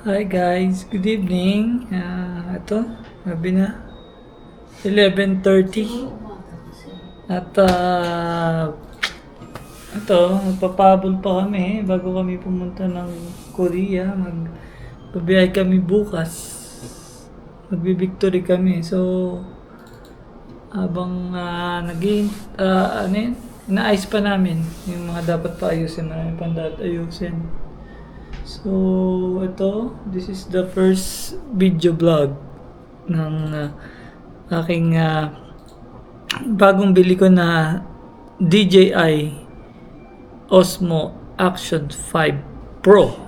Hi guys, good evening. Ito, gabi na. 11:30. At ito, magpapabol pa kami bago kami pumunta ng Korea. Magbabiyahe kami bukas. Magbi-victory kami. So, habang inaayos pa namin yung mga dapat pa ayusin. Marami pang dapat ayusin. So, this is the first video vlog ng aking bagong bili ko na DJI Osmo Action 5 Pro.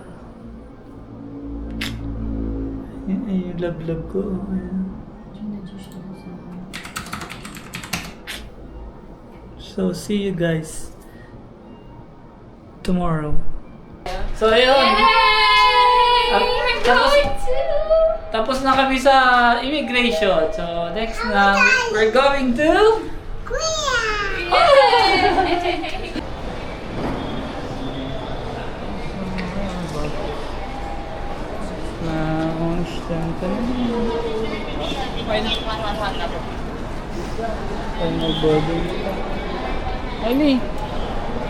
Yan ay yung love ko. Ayan. So, see you guys tomorrow. So, ayun. Tapos na kami sa immigration. So, next na, we're going to Korea!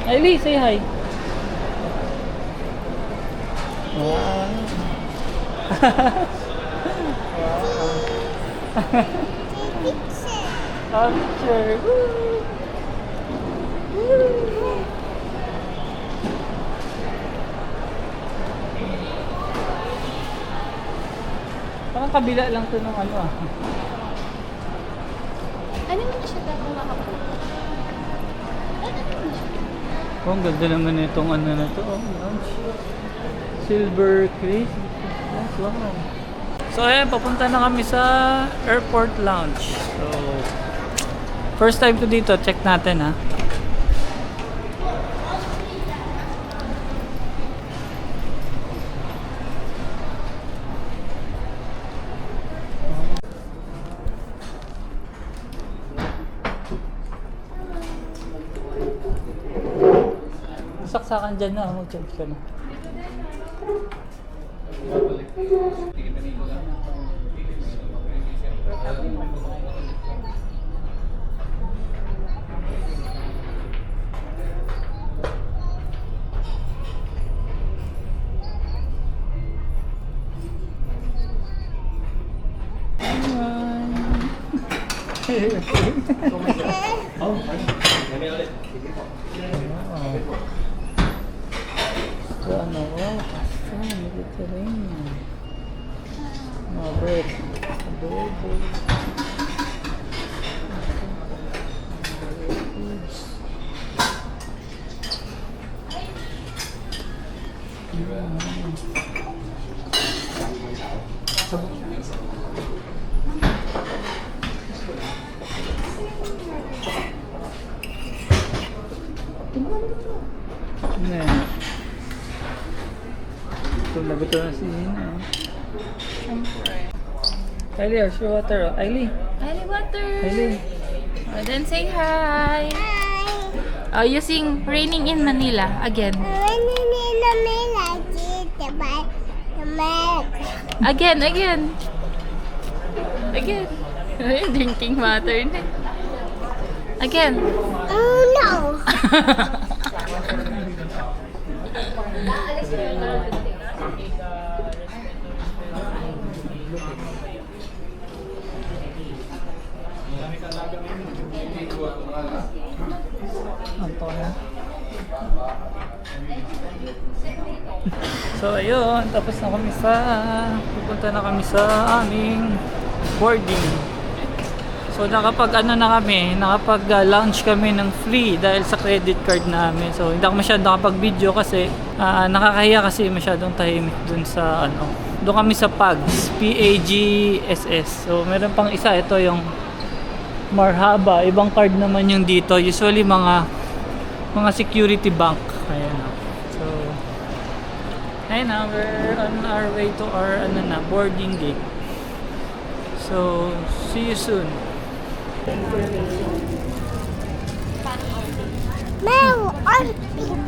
Ailey, say hi. Wow. Picture. Woo. Woo. Parang kabila lang to ng ano ah. Ano mo na siya dapat makapunta? Oh, ang ganda naman itong ano na to. Oh, silver case. Wow. So ayan, papunta na kami sa airport lounge. So, first time ko dito, check natin ha. Saksakan dyan na, mag-check ka na. So, ano, wow, pasta, Mediterranean. Mga bread, adobo. Ito na si Hina. Siyempre. Kylie, here's your water. Kylie. Kylie water. Kylie. Oh, then say hi. Hi. Oh, you sing Raining in Manila again. Raining in Manila, Again. Again. Drinking water na. Again. Oh no! So ayun, tapos na kami pupunta na kami sa aming boarding. So nakapag-launch kami ng free dahil sa credit card namin. So hindi ako masyadong nakapag-video kasi nakakahiya kasi masyadong tahimik dun sa doon kami sa PAGS, PAGSS. So meron pang isa, ito yung Marhaba, ibang card naman yung dito. Usually mga security bank. Ayan o. So ayun na, we're on our way to our boarding gate. So see you soon. Meron on pink.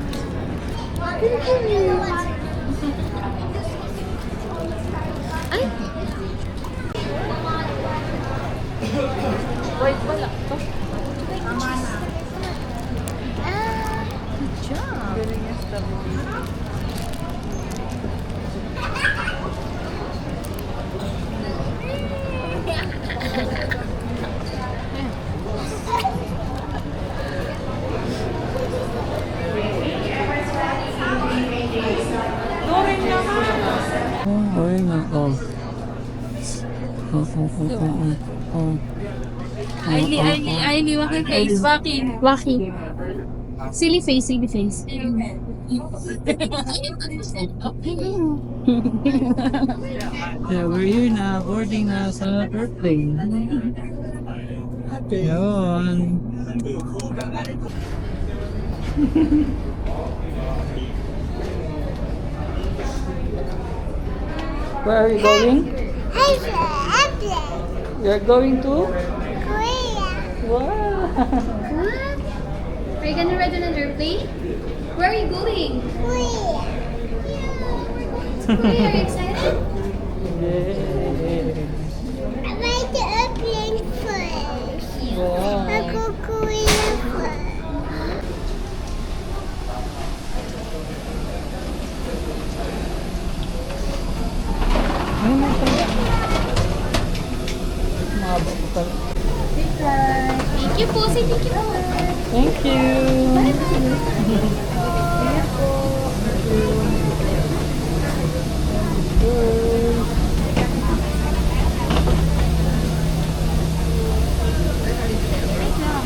Oh, ayun nga. Oh. Aili, waki face, waki. Silly face. Yeah, we're here na. Boarding na sa airplane. Yun. Where are you going? You're going to? Wow! Are you gonna ride another plane? Where are you going? Korea. Are you excited? Yay! Wow! Ay, may pala. Mahaba pa pala. Thank you po. Say thank you po. Thank you!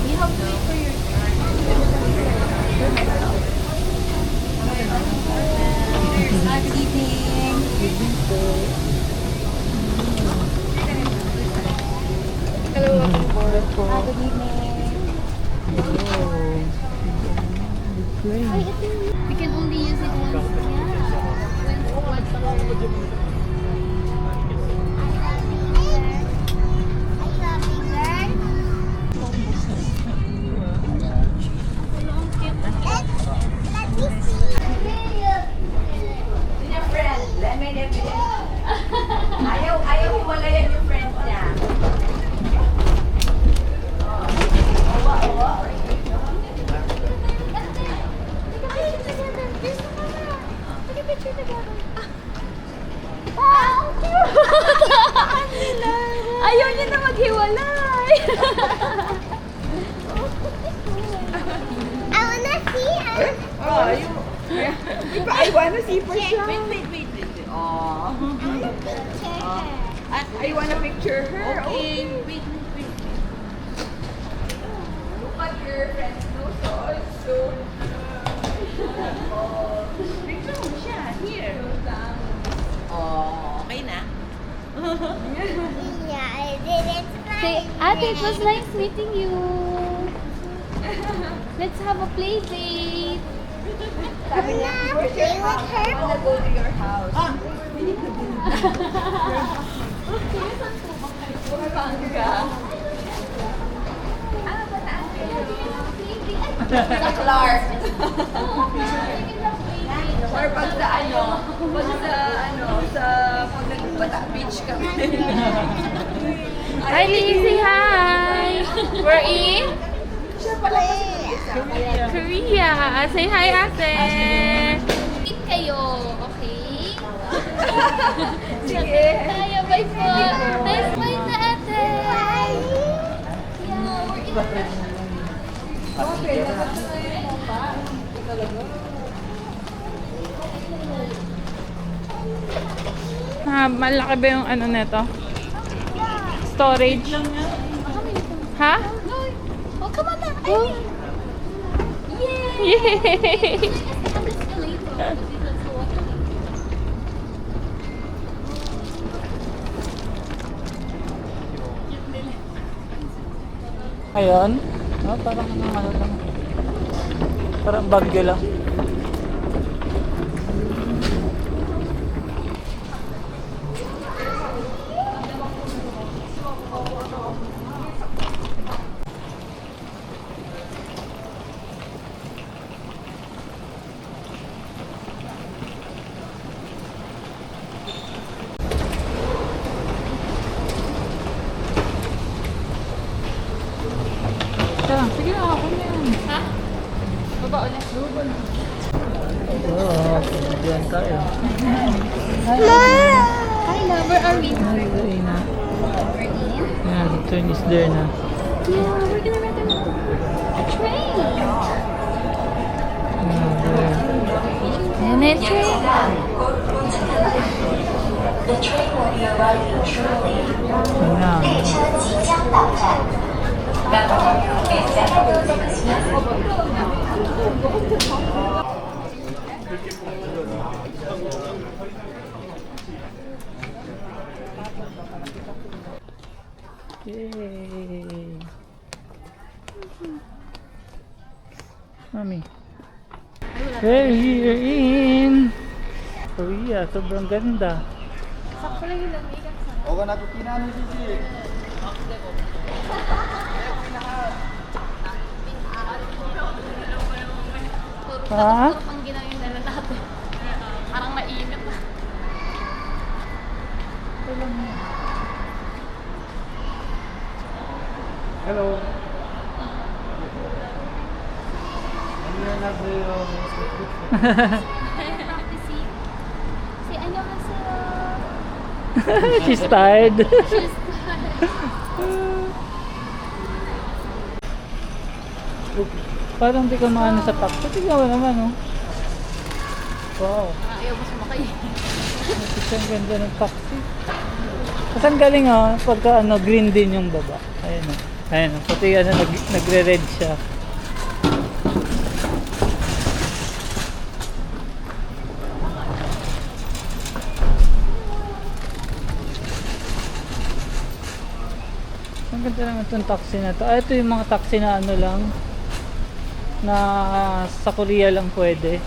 We have to wait for your Good evening. Good evening. We can only use it once. Ayaw hiwalayan yung friends niya. Ayaw niya na maghiwalay. I wanna see her. Oh, I wanna see for sure. Wait. Oh. I wanna picture her. Okay. Wait. Look at your friends nose also. Picture mo siya. Here. Oh, okay na. Yeah, I didn't Say, Ate, it was nice meeting you. Let's have a play date. Sabi niya, play with her. I'm gonna go to your house. Sa Clark. Or pag sa pag nagbata beach kami. Hi, Lee, say hi! We're in Korea. Say hi, ate! Meet kayo, okay? Sige. Tayo, bye po. Nice bye na ate. Yeah, we're in Okay, nakatuloy mo pa. Talaga. Malaki ba yung ano neto? Storage? Ha? Oh, come on na. Oh. Yay! Yay! Ang escalator. Ayan. Ah, parang ano lang. Parang bagyo lang. Sige na, ako na yan. Ha? Baba ulit. Oo, diyan tayo. Hi, love. Where are we? Ay, na. We're in. Yan, the train is there na. Yeah, we're gonna rent a train. Yan, there. And it's Yay! Mami. We're here in Korea. Sobrang ganda. Sakto lang yung lamig. Oo na ko kinano sisi. Ha? Ang ginawa yung dala natin. Parang mainit na. Hello. 안녕하세요. Practicing. Say, 안녕하세요. She's tired. Parang di ka maano sa taxi. Tignan mo naman, oh. Wow. Ayaw mo sumakay. Ang ganda ng taxi. Saan galing, oh? Pagka ano, green din yung baba. Ayan, oh. Ayan, oh. Pati ano, nagre-red siya. Ang ganda naman itong taxi na to. Ah, ito yung mga taxi na ano lang, na sa Korea lang pwede.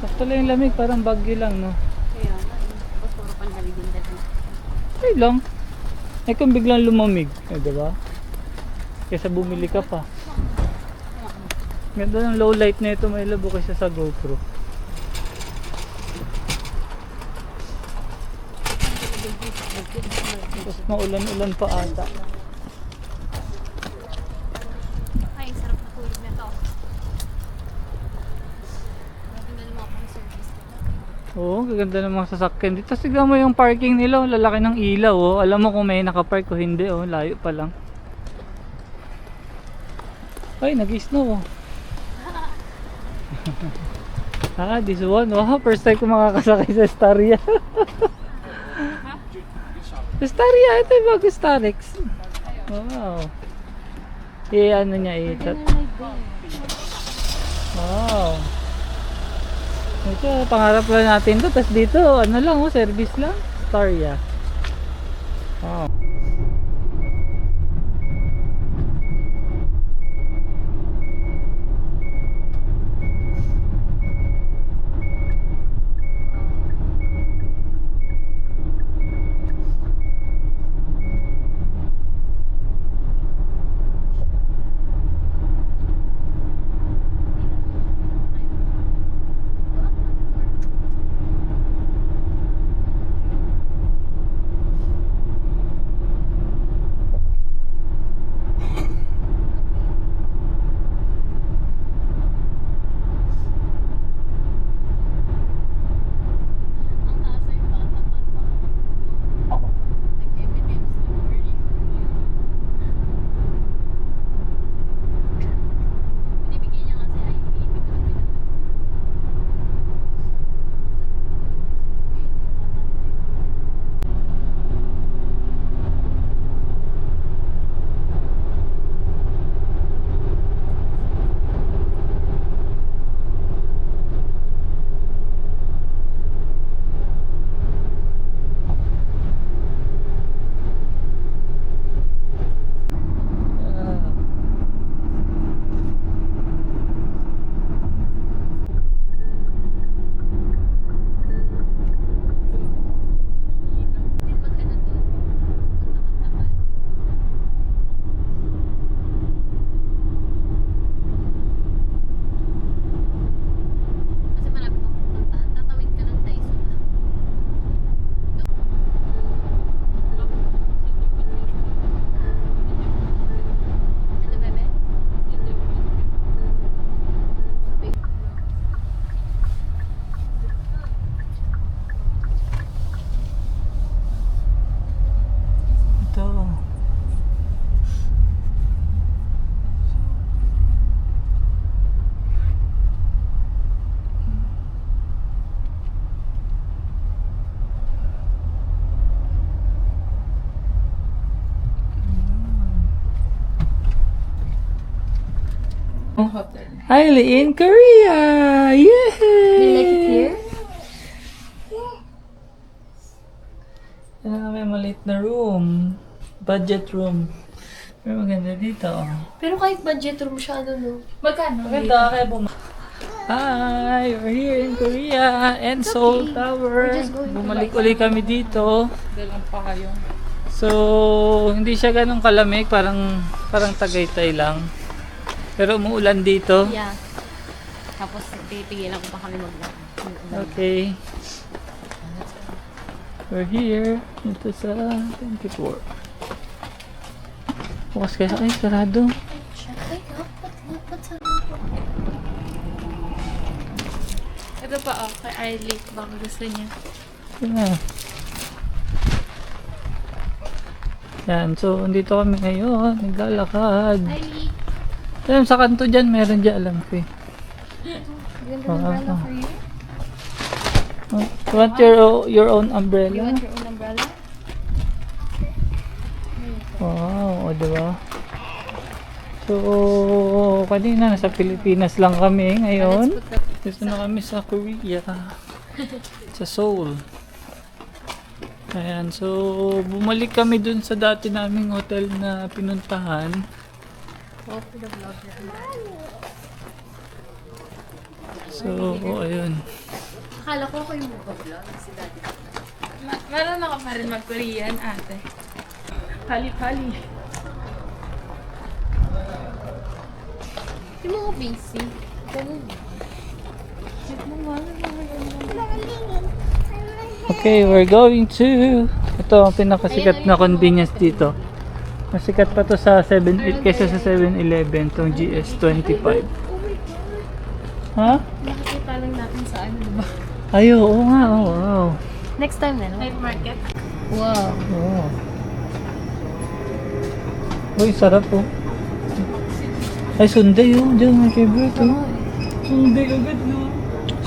Sakto lang yung lamig, parang bagyo lang, no? Kaya, tapos puro pandaligin dali. Okay lang. Eh kung biglang lumamig, eh, diba? Kaysa bumili ka pa. Ganda ng low light na ito, may labo kasi sa GoPro. Tapos maulan-ulan pa ata. Ay, sarap na tulog na to. Tingnan mo akong service. Oo, gaganda ng mga sasakyan dito. Tapos tignan mo yung parking nila, oh, lalaki ng ilaw, oh. Alam mo kung may nakapark o hindi, oh. Layo pa lang. Ay, nag-snow, oh. Ah, this one. Wow, first time ko makakasakay sa Staria. Staria, ito yung bago Starex. Wow. Ano niya, itat. Wow. Ito, pangarap lang natin to. Tapos dito, ano lang, oh, service lang. Staria. Wow. Hailey in Korea! Yay! Do you like it here? Yan na kami maliit na room. Budget room. Pero maganda dito. Pero kahit budget room siya, ano no? Magkano? Maganda kaya Hi! We're here in Korea and Seoul Tower. We're just going to Bumalik uli kami dito. Dalang pa kayo. So, hindi siya ganun kalamig. Parang Tagaytay lang. Pero umuulan dito. Yeah. Tapos titigilan ko pa kami mag-vlog. Okay. We're here. Ito sa 24. Bukas kaya ay sarado. Ito pa oh, kay Ailey. Baka gusto niya. Ito na. Yan. So, andito kami ngayon. Naglalakad. Ailey. Yan, sa kanto dyan. Meron dyan alam ko eh. Ganda ng umbrella for you. You want your own umbrella? You want your own umbrella? Wow, o diba? So, kanina nasa Pilipinas lang kami ngayon. Dito na kami sa Korea. Sa Seoul. Ayan, so bumalik kami dun sa dati naming hotel na pinuntahan. So, ayun. Akala ko ako yung mag-vlog. Marunong ka pa rin mag-Korean, ate. Pali-pali. Hindi mo ako busy. Ganun. Okay, we're going to... Ito ang pinakasikat na convenience dito. Masikat pa to sa 7 kaysa sa 7-Eleven, itong GS25. Ha? Nakikita lang natin sa ano, diba? Ay, oo nga, oh, wow. Next time na, no? Night market. Wow. Oh. Uy, sarap po. Ay, sundae yun. Diyan, my favorite. Oh. Sundae agad, no?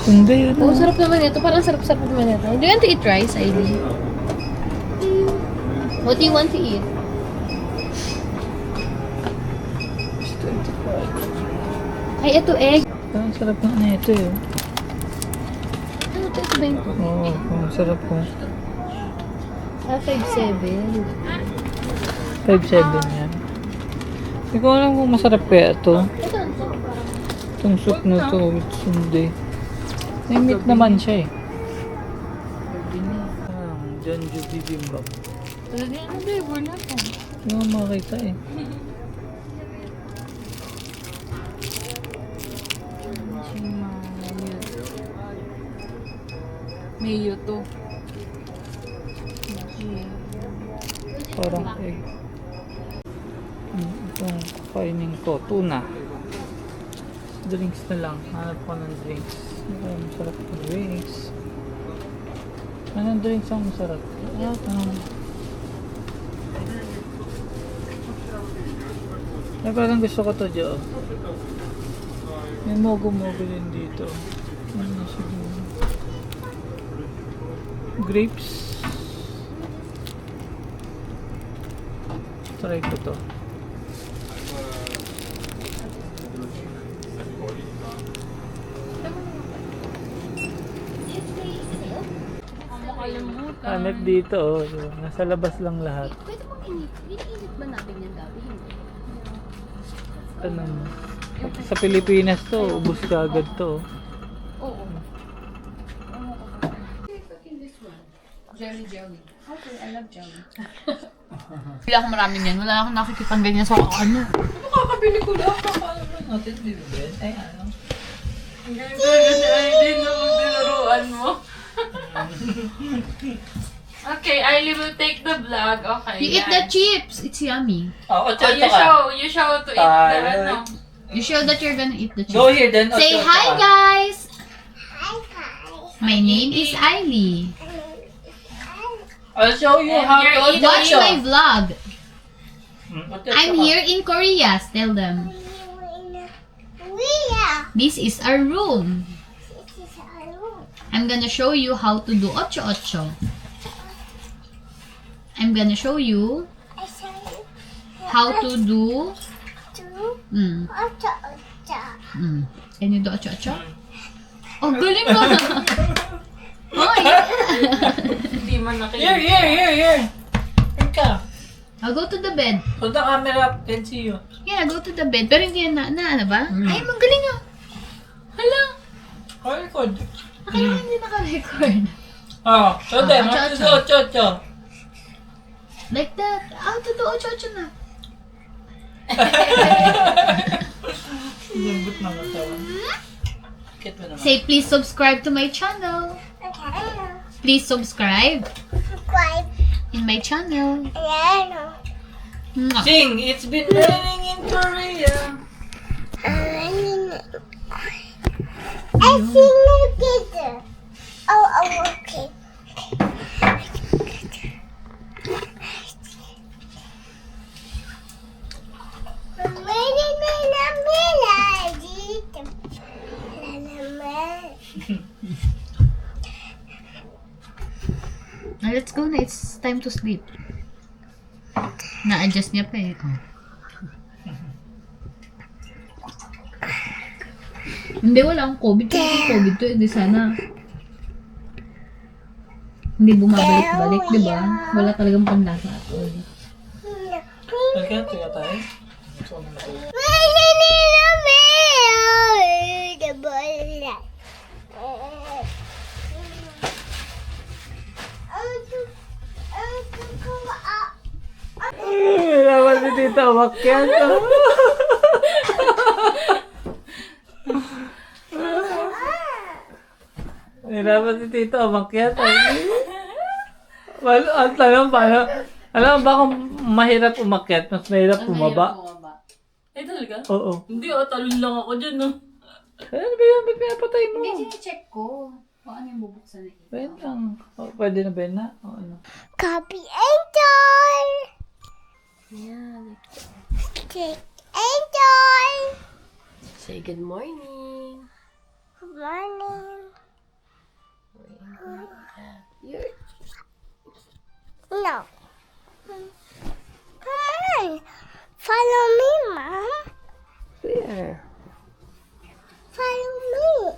Sundae, ano? Oh, sarap naman ito. Parang sarap-sarap naman ito. Do you want to eat rice, Aileen? What do you want to eat? Ay, ito egg. Ang sarap na na ito, eh. Ano ito? Ito ba yung Oo, oh, sarap po. 5-7. 5-7 yan. Hindi ko alam kung masarap kaya ito. Ito. Itong soup na to with sundae. May meat naman siya, eh. Janju bibimbap. Talaga yung flavor na po. Hindi mo makita, eh. Mayo to. Parang egg. Itong kakainin ko, tuna. Drinks na lang. Hanap ko ng drinks. Masarap ng drinks. Anong drinks ang masarap? Ay, parang gusto ko to, Jo. May mogo-mogo din dito. Ano siguro? Grapes. Try ko to. Hanap dito, oh. Nasa labas lang lahat. Pwede mong init ba natin yan gabi? Tanong mo. Sa Pilipinas to, ubus ka agad to. Oo. Jelly. Okay, I love jelly. Hindi ako maraming yan. Wala akong nakikitang ganyan sa ano. Makakabili ko lang. Paano natin bibigyan? Ay, ano? Ang ganda kasi ay din na magdilaruan mo. Okay, Ailey will take the vlog. Okay. You eat the chips. It's yummy. Oh, You show to eat the ano. You show that you're gonna eat the chips. Go here then. Say hi, guys. Hi, guys. My name is Ailey. I'll show you And how you're to eating- Watch my vlog. I'm here. here in Korea. Tell them. This is our room. This is our room. I'm gonna show you how to do ocho-ocho. I'm gonna show you I said how to do two, mm, ocho, ocho. Can you do a cha-cha? Oh, galing mo! Oh, yeah! Hindi man Here! Here ka. I'll go to the bed. Hold the camera up, can see you. Yeah, go to the bed. Pero hindi yan ano ba? Ay, magaling ah. Hala! Oh, record. Akala ko hindi naka-record. Oh, so then, cha-cha. Like that. To do a cha-cha na. Lambot ng katawan. Bakit mo naman? Say, please subscribe to my channel. Please subscribe Subscribe. in my channel. Ayan. Mwah. Sing! It's been raining in Korea. I sing together. Oh, okay. Now, let's go na. It's time to sleep. Na-adjust niya pa eh. Oh. Hindi, wala akong COVID. Kung may COVID to, hindi sana. Hindi bumabalik-balik, di ba? Wala talagang panlasa at all. Nagkaya tayo? Naman si Tita umakyat. Naman si Tita umakyat. Ang tanong paano? Alam mo ba kung mahirap umakyat, mas mahirap bumaba? Ay, talaga? Oo. Hindi, talon lang ako dyan, no? Ano ba yan? Ba't pinapatay mo? check ko. Kung ano yung bubuksan na ito. Ben lang. Oh, pwede na Ben na? O ano? Copy Angel. Yeah. Click Angel. Say good morning. Good morning. You're... No. Come on. Follow me, Mom. Where? Follow me.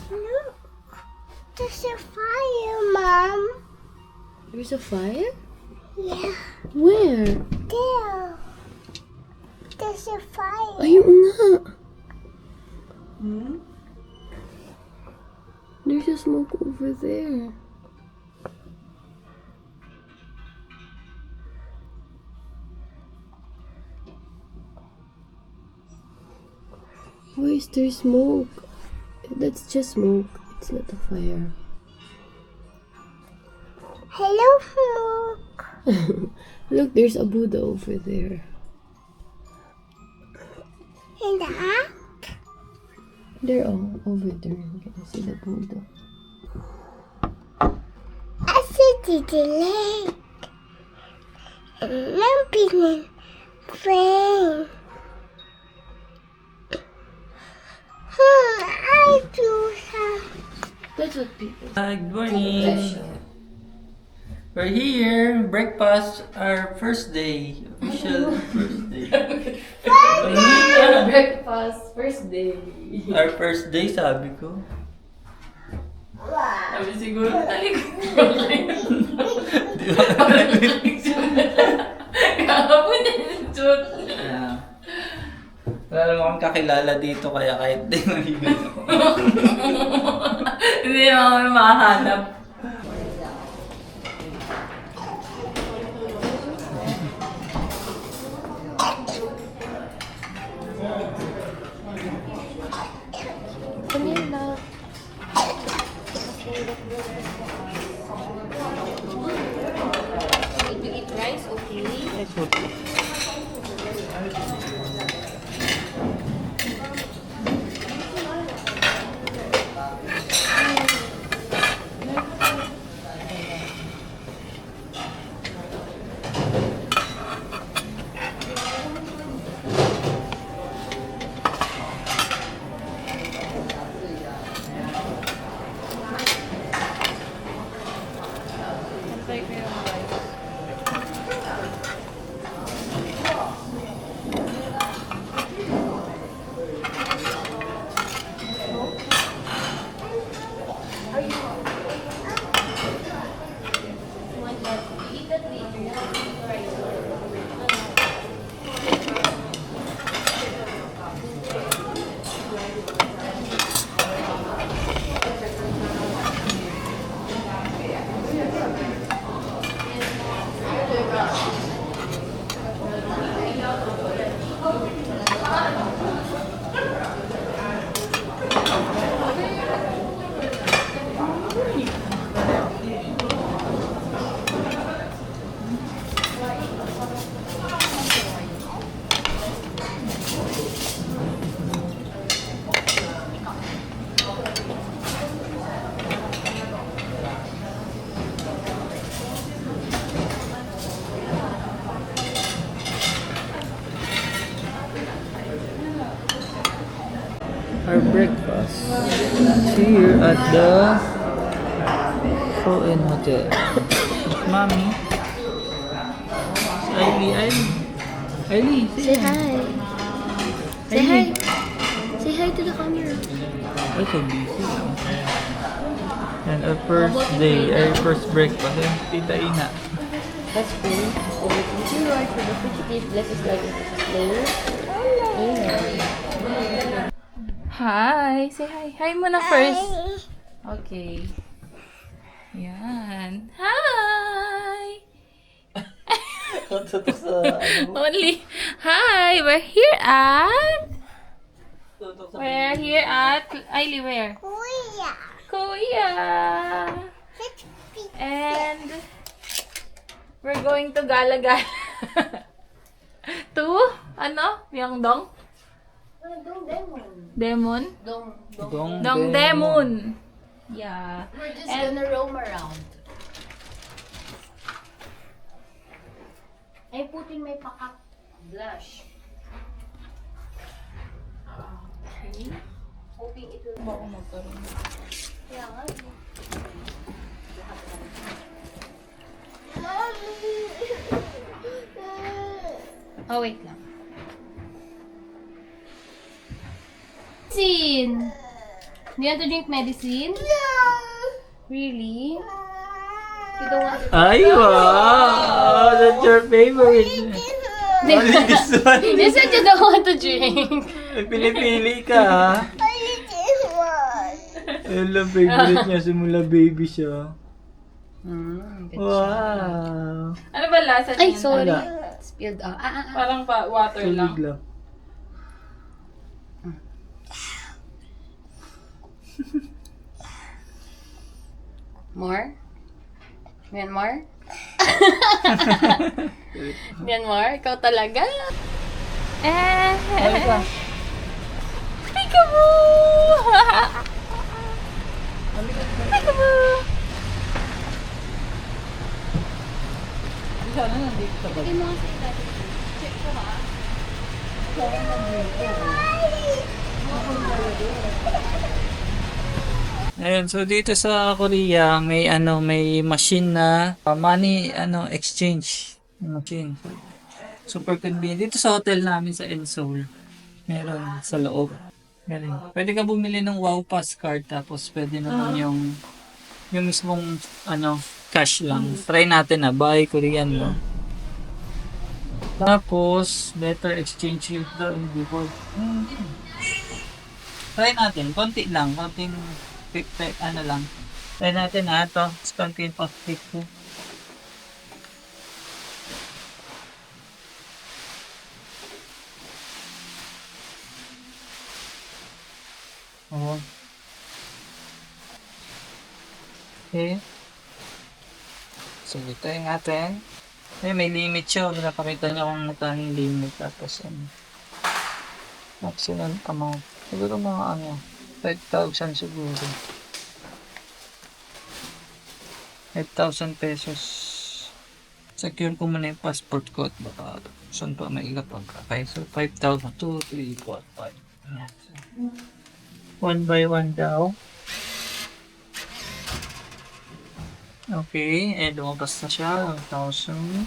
Look. There's a fire, Mom. There's a fire? Yeah. Where? There. There's a fire. Ayun nga. There's a smoke over there. Why is there smoke? That's just smoke. It's not a fire. Hello, Smoke. Look, there's a Buddha over there. In the app? They're all over there. Can you see the Buddha? I see the lake. And I'm being friend. I do some. That's what people. Good morning. We're here. Breakfast. Our first day. Official first day. Breakfast, first day. Our first day, sabi ko. Sabi siguro talikod. Di ba? Kahapon yung shoot. Yeah. Wala naman akong kakilala dito kaya kahit di maligas ako. Hindi naman kami makahanap. Did you eat rice? Okay. our breakfast here at the Foen Hotel. Mommy. Ailey, say hi. Say hi. Say hi to the camera. Ay, so busy. And our first day, our first breakfast. And Tita Ina. That's cool. Would you like for the fugitive? Let's just like later. Hi. Say hi. Hi muna first. Okay. Yan. Hi. Only. Hi. We're here at... We're here at... Ailey, where? Kuya. Kuya. And... We're going to Gala-Gala. To? Ano? Myeongdong? Demon? Dong Demon. Yeah. We're just And- gonna roam around. Ay, putin may pakak blush. Okay. Hoping it will Baka magkaroon. Kaya nga. Oh, wait lang. Medicine! Do you want to drink medicine? Really? You don't want to... Ay, wow! That's your favorite. Only this one. You said you don't want to drink. Pinipili ka, ha? Yun lang favorite niya. Simula baby siya. Wow! Ano ba lasa niya? Ay, sorry. Wala. Spilled out. Parang water lang. Tulig lang. More? Myanmar? Myanmar? Ikaw talaga? Ano ka? Peekaboo! Peekaboo! Sana nandito sa bag. Ayun, so dito sa Korea may may machine na money exchange machine. Super convenient. Dito sa hotel namin sa Seoul. Meron sa loob. Galing. Pwede ka bumili ng Wow Pass card tapos pwede naman yung mismong cash lang. Try natin na buy Korean mo. Tapos better exchange rate daw in before. Try natin, konting lang. Try natin ito. Konting plastic ko. Oo. Okay. Sige, try natin. May limit siya. Napakita niya kung magkano yung limit. Tapos, maximum amount. Siguro mga 5,000 siguro. 5,000 pesos. Secure ko muna yung passport ko at baka saan pa may ilapag. Okay, so 5,000. 2, 3, 4, 5. Ayan. So, 1 by 1 daw. Okay, lumabas na siya. 1,000.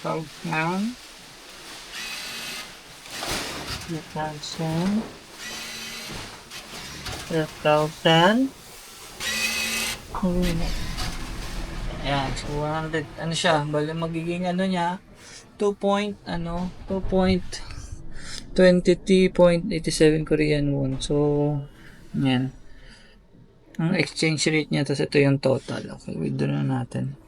2,000. 2,000. 12,000. Ayan, so 100. Ano siya? Bali magiging niya 2.23.87 Korean won. So, yan. Ang exchange rate niya, tapos ito yung total. Okay, withdraw na natin.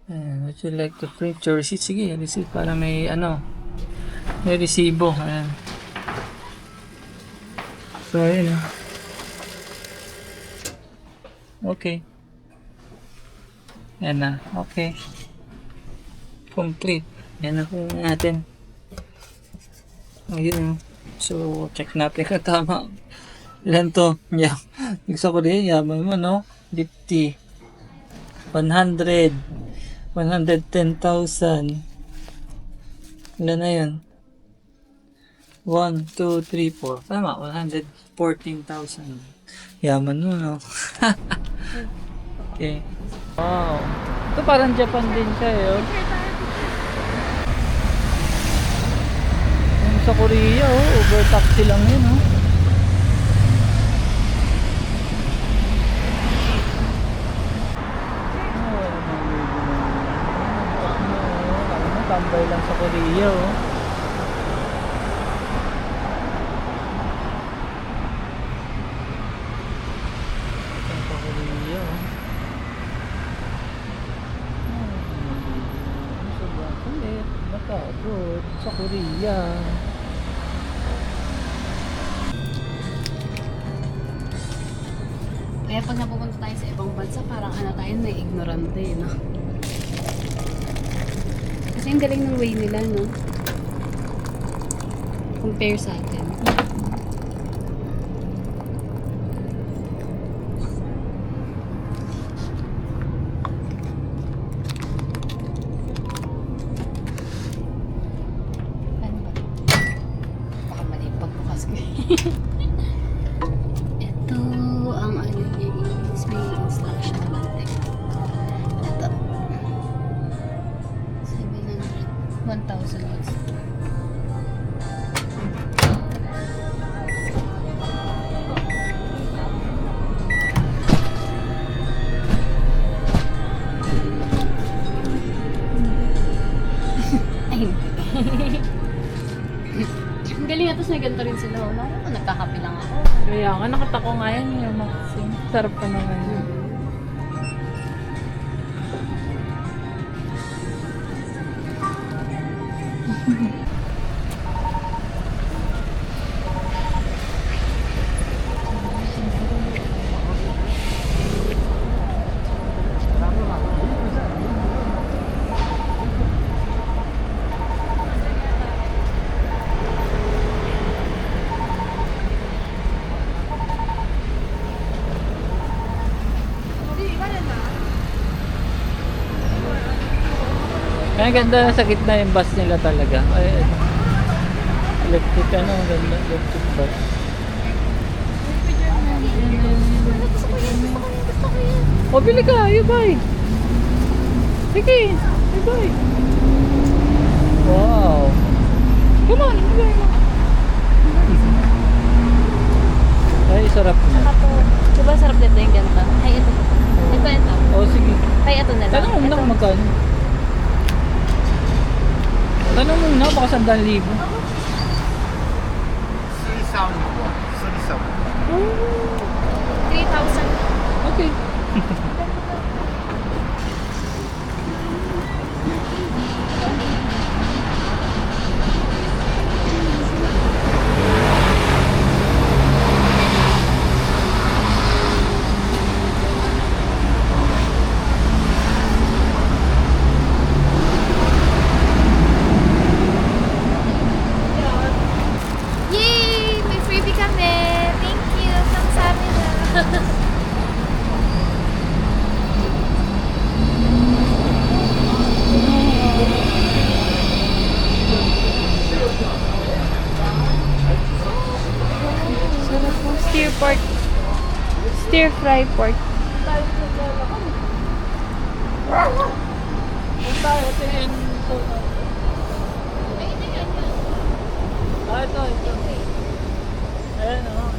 Ayan, would you like to print your receipt? Sige, receipt para may may resibo. Ayan. So, ayan. Okay. Yan na. Okay. Complete. Yan na po natin. Ayun. So, check natin kung tama. Ilan to? Yeah. Sa Korea, yaman mo, no? 50. 100. 110,000. Ilan na yun? 1, 2, 3, 4. Tama, 114,000. Yaman mo, no? Okay. Wow. Ito parang Japan din siya, eh. Oh. Yung sa Korea, oh. Overtaxi lang yun, oh. Tambay lang sa Korea, oh. Sa Korea, oh. Sobrang kulit. Matagod sa Korea. Kaya pag napupunta tayo sa ibang bansa, parang ano tayo na ignorante, no? Kasi ang galing ng way nila, no? Compare sa atin. Ano ba? Baka mali yung pagbukas ko. Ito, ang ano niya is may instruction naman. Ito. 700. 1,000 watts. Ay. Ang galing na, tapos may ganito rin sila. Wala ko, nagkakape lang ako. Kaya nga, nakatako nga yan yung Maxim. Sarap pa naman yun. Kaya ganda sa gitna yung bus nila talaga. Ay, electric ano, ganda, electric bus. O, bili ka, you buy. Sige, you buy. Wow. Come on, you buy mo. Ay, sarap na. Diba sarap dito yung ganito? Ay, ito. Ito. O, sige. Ay, ito na lang. Tanong mo na kung magkano. Tanong mo na, baka 100,000. Surisawa mo po. Surisawa. 3,000. Okay. Yay! May freebie kami! Thank you! Kamsahamnida! Sarap po. Stir pork. Stir fry pork. Ito. Ayan, oh.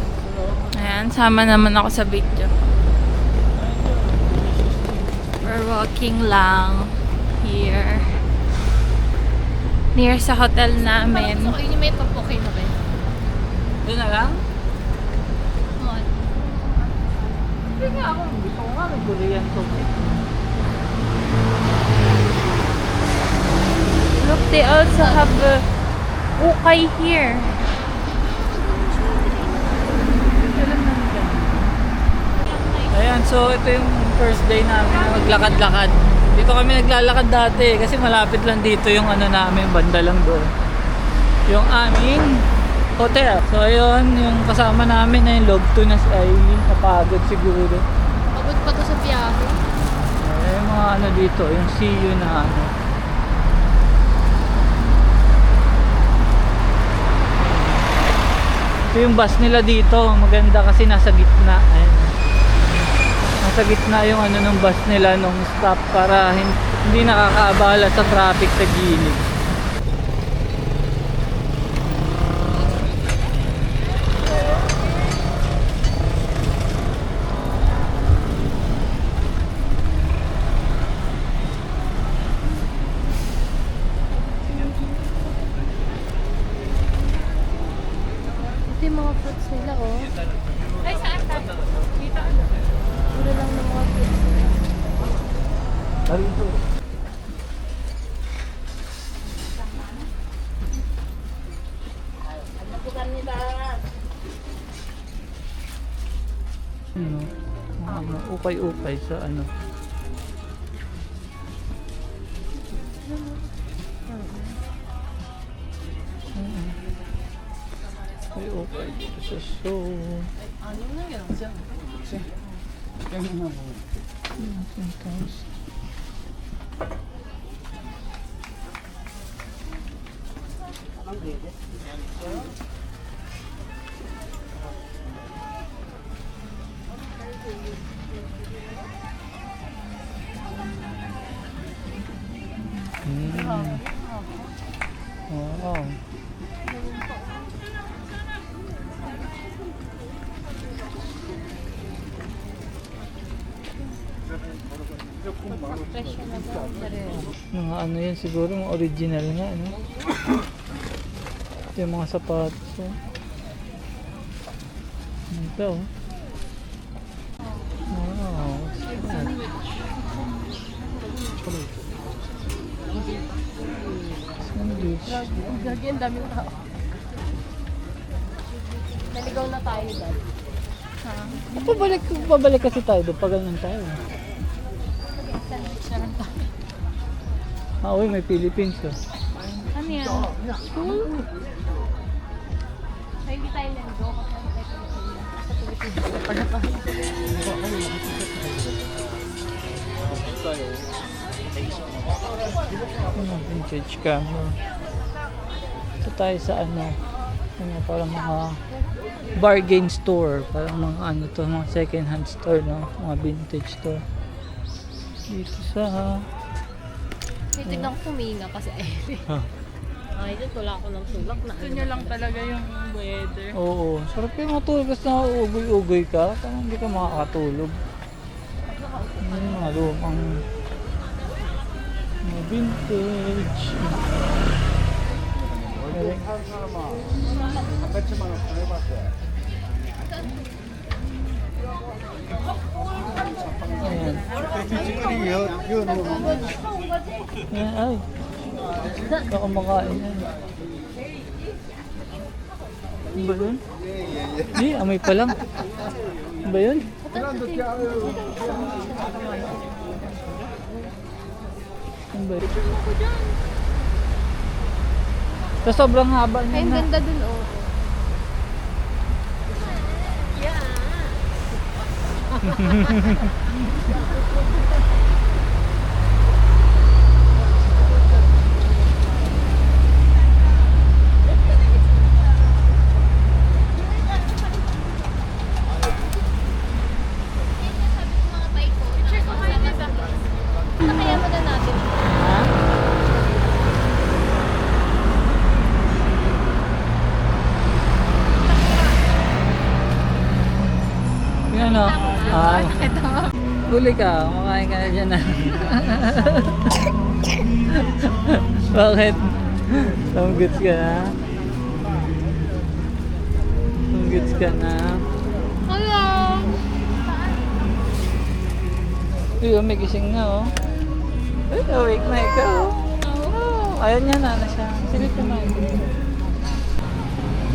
Ayan, sama naman ako sa video. We're walking lang here. Near sa hotel namin. So, yun yung may papokay na kayo. Doon na lang? Oo. Hindi nga ako. Gusto ko nga may Korean to. Look, they also have ukay here. Ayan, so ito yung first day namin na maglakad-lakad. Dito kami naglalakad dati kasi malapit lang dito yung ano namin, banda lang doon. Yung aming hotel. So ayun, yung kasama namin na yung log 2 na si Aileen, napagod siguro. Pagod pa to sa biyahe. Ay, yung mga ano dito, yung CU na ano. Ito yung bus nila dito. Maganda kasi nasa gitna. Ayan. Nasa gitna yung ano ng bus nila nung stop para hindi nakakaabala sa traffic sa gilid. Ito yung mga fruits nila, oh. Ay, saan tayo? Dito. Puro lang ng mga fruits nila. Ano? Mga ukay-ukay sa ano. Ukay-ukay dito sa show. Wow. Mga ano yan siguro, mga original nga, no? Ito yung mga sapatos, oh. Ito, oh. Wow, what's that? Sandwich. Gagi, ang daming tao. Naligaw na tayo, Dad. Pabalik kasi tayo doon, pag ganun tayo. Sandwich na lang tayo. Uy, may Philippines, oh. Ano yan? Ay, hindi tayo nando kasi tayo sa Pilipinas. Ano, vintage camera. Ito tayo sa ano, parang mga bargain store, parang mga ano to, mga second hand store, no? Mga vintage store. Dito sa Titignan ko huminga kasi ay, dito wala ako ng tulak na. Gusto niya lang talaga yung weather. oo, sarap yung matulog kasi nauugoy-ugoy ka, parang hindi ka makakatulog. Mga lumang mga vintage. Ayan. Ayan, ay. Baka makain yan. Ano ba yun? Hindi, amoy pa lang. Ano ba yun? Ano ba yun? Sa sobrang haba Ay, niya ang na. ganda dun, oh. Kaya mo na natin. Ha? Yung ano? Huli ka, kumakain ka na dyan na. Bakit? Samgits ka na? Samgits ka na? Hello! Uy, may gising na, oh. Uy, awake na ikaw. Oh, ayun niya na siya. Silip ka na.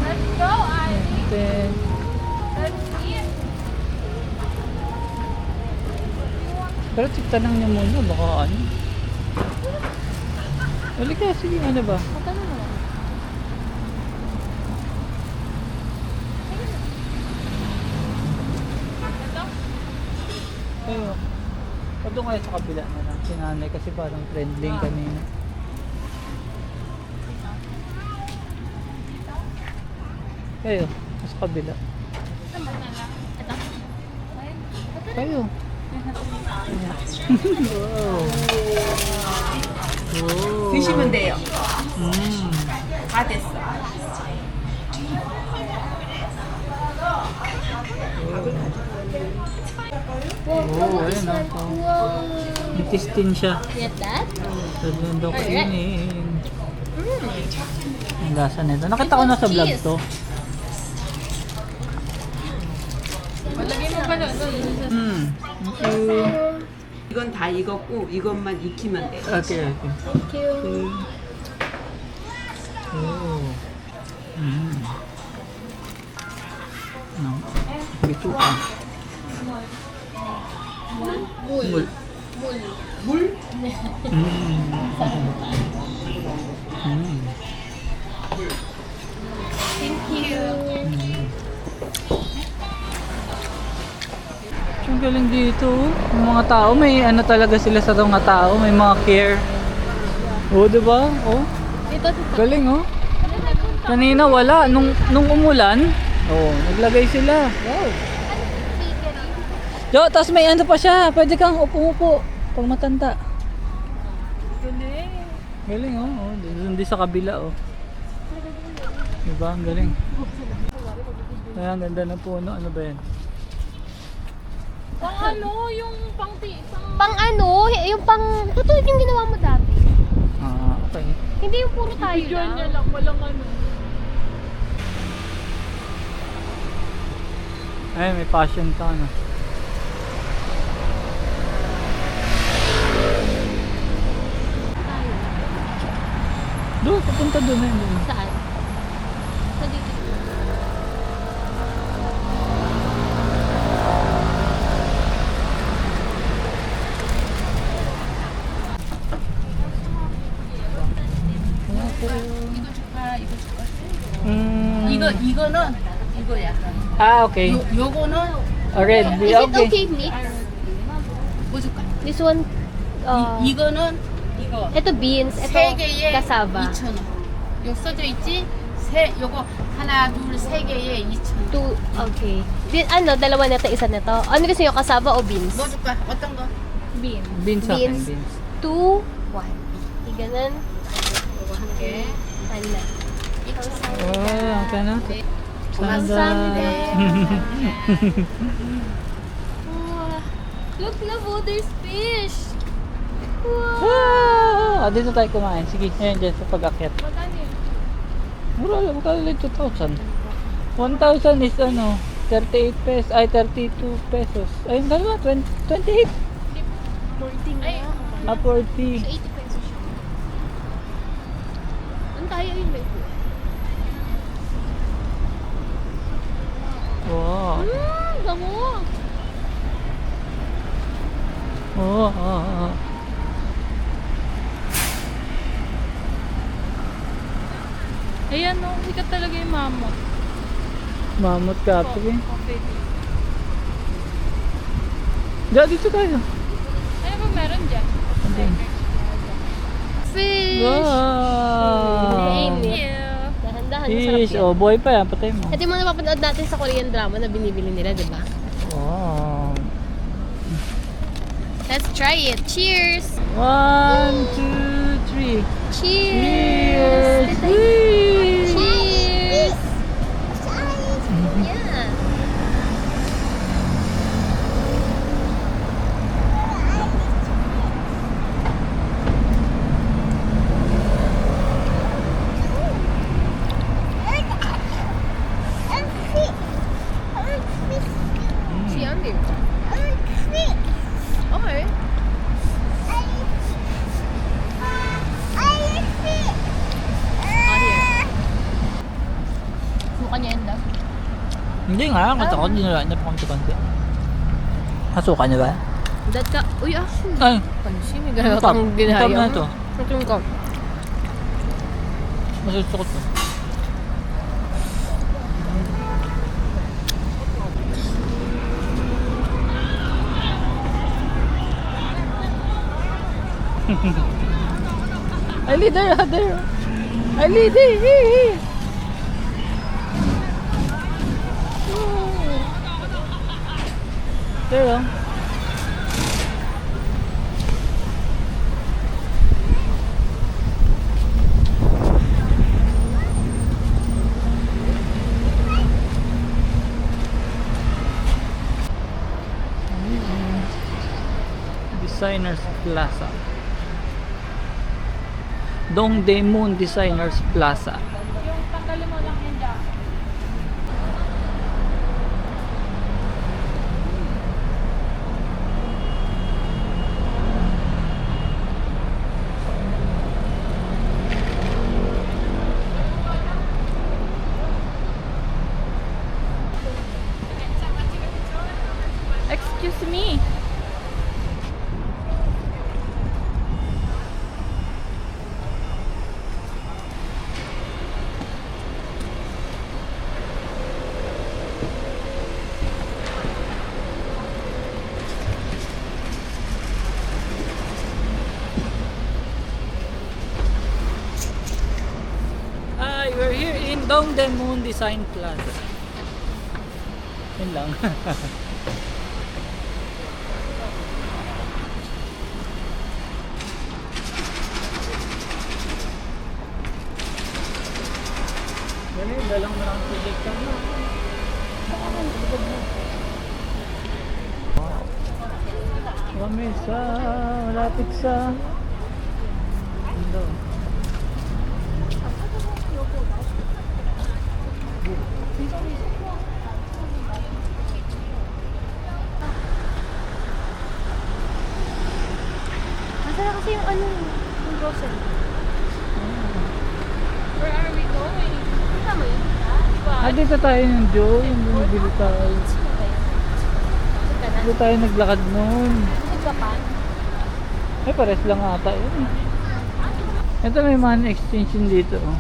Let's go, Ivy! Then, Let's eat! pero tanong niya muna, baka ano. Uli ka, sige, ano ba? Magkano naman? Kayo. O doon kayo sa kabila na lang. Si nanay kasi parang trending kanina. Kayo. sa kabila. Kayo. Wow. Oh. 드시면 돼요. Mm. 다 됐어. Oh, ayun na. Wow. Intestine siya. Get that? Doon daw kainin. Ang lasa nito. Nakita ko na sa vlog to. Hmm. 이건 다 익었고 이것만 익히면 돼. Okay, okay. Thank you. Oh. Mm. No. Bituan. Mul. 물? Mm. Mm. Thank you. Ang galing dito. Yung mga tao, may ano talaga sila sa mga tao, may mga care. Oh, diba? Oh, Ito, galing oh. Kanina wala, nung umulan, oh, naglagay sila. Wow. Jo, tapos may ano pa siya, pwede kang upo-upo pag matanda. galing. Galing oh, oh. Doon din sa kabila oh. Diba? Ang galing. Kaya ang ganda ng puno, ano ba yan? Pang ano, yung pang ano, yung pang, katulad yung ginawa mo dati. Ah, okay. Hindi yung puro tayo lang. Niya lang, walang ano. Ay, may passion ka na. Doon, papunta doon eh. Doon. Saan? Sa dito. 이거는 이거야. Ah, okay. 요거는 Red, Is it okay. okay mix? 뭐 줄까? This one, 이거는 이거 ito beans, ito 세 개에 cassava. 2,000원. 여기 써져 있지? 요거 하나, 둘, 세 개에 2,000원. Two, okay. Din, ano, dalawa na ito, isa na to. Ano gusto nyo, cassava o beans? 뭐 줄까? 어떤 거? Beans. Beans sa akin, Beans. beans. 2, 1. Okay, ganun. 요거 한 개. Ano? Oh, okay na. 감사합니다. Look, oh, there's fish. Wow. Ah, dito tayo kumain. Sige, ayan dyan sa pag-akyat. Magkano yun? Mura lang, magkano lang 2,000. 1,000 is ano, 38 pesos, ay 32 pesos. Ayun, dalawa, 28. 14 na. Ah, 40. 80 pesos siya. Ang kaya yun, may food. Wow. Gamo. Oh. Ayan o, sikat talaga yung mamot. Mammoth Cafe. Diyan, dito tayo. Ano ba meron dyan? Andun. Fish! Wow. Thank you. Dahan-dahan, masarap Fish. yan. Oh, boy pa yan. Patay mo. Ito yung mga napapanood natin sa Korean drama na binibili nila, di ba? Wow. Let's try it. Cheers! 1, 2, 3. Cheers! Cheers! Cheers! Yeah. See, yummy. Okay. Suka niya yun daw. Hindi nga, kata ko dinala niya pa konti-konti. Hasuka niya ba? Dad ka, uy Ay, pansin, may ang gano'n top. kang Ang ginaya. top na ito. Ito yung cup. Masusukot to. I leader, there. I leader. Pero, Designers Plaza. Dongdaemun Designers Plaza. Yung tanggalin mo lang yung jacket. Excuse me. Hi, we're here in Dongdaemun Design Plaza. Yun lang. Dali, dalang mo lang projector na. Wow. Kami sa malapit sa ano? Nasaan kasi yung ano, yung grocery? Where are we going? Kita mo yun? Diba? Ah, dito tayo ng Joe, yung bumibili tayo. Dito tayo naglakad noon. Japan? Ay, pares lang ata yun. Ito may money exchange yun dito. Oh.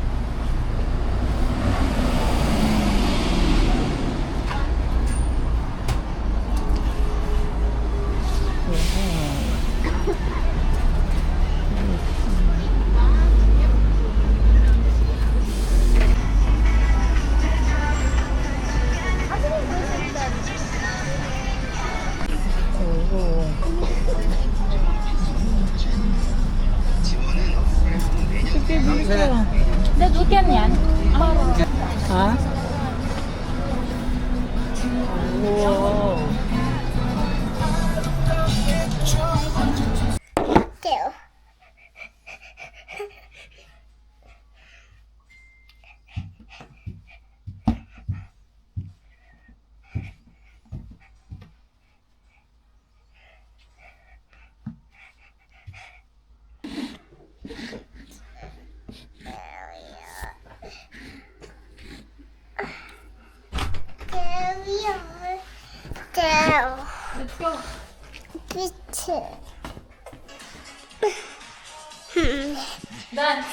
Oo. Bibili ka. Dad, weekend yan? Ha? Wow. Two. Carry on. Down. Let's go. Picture. Dance.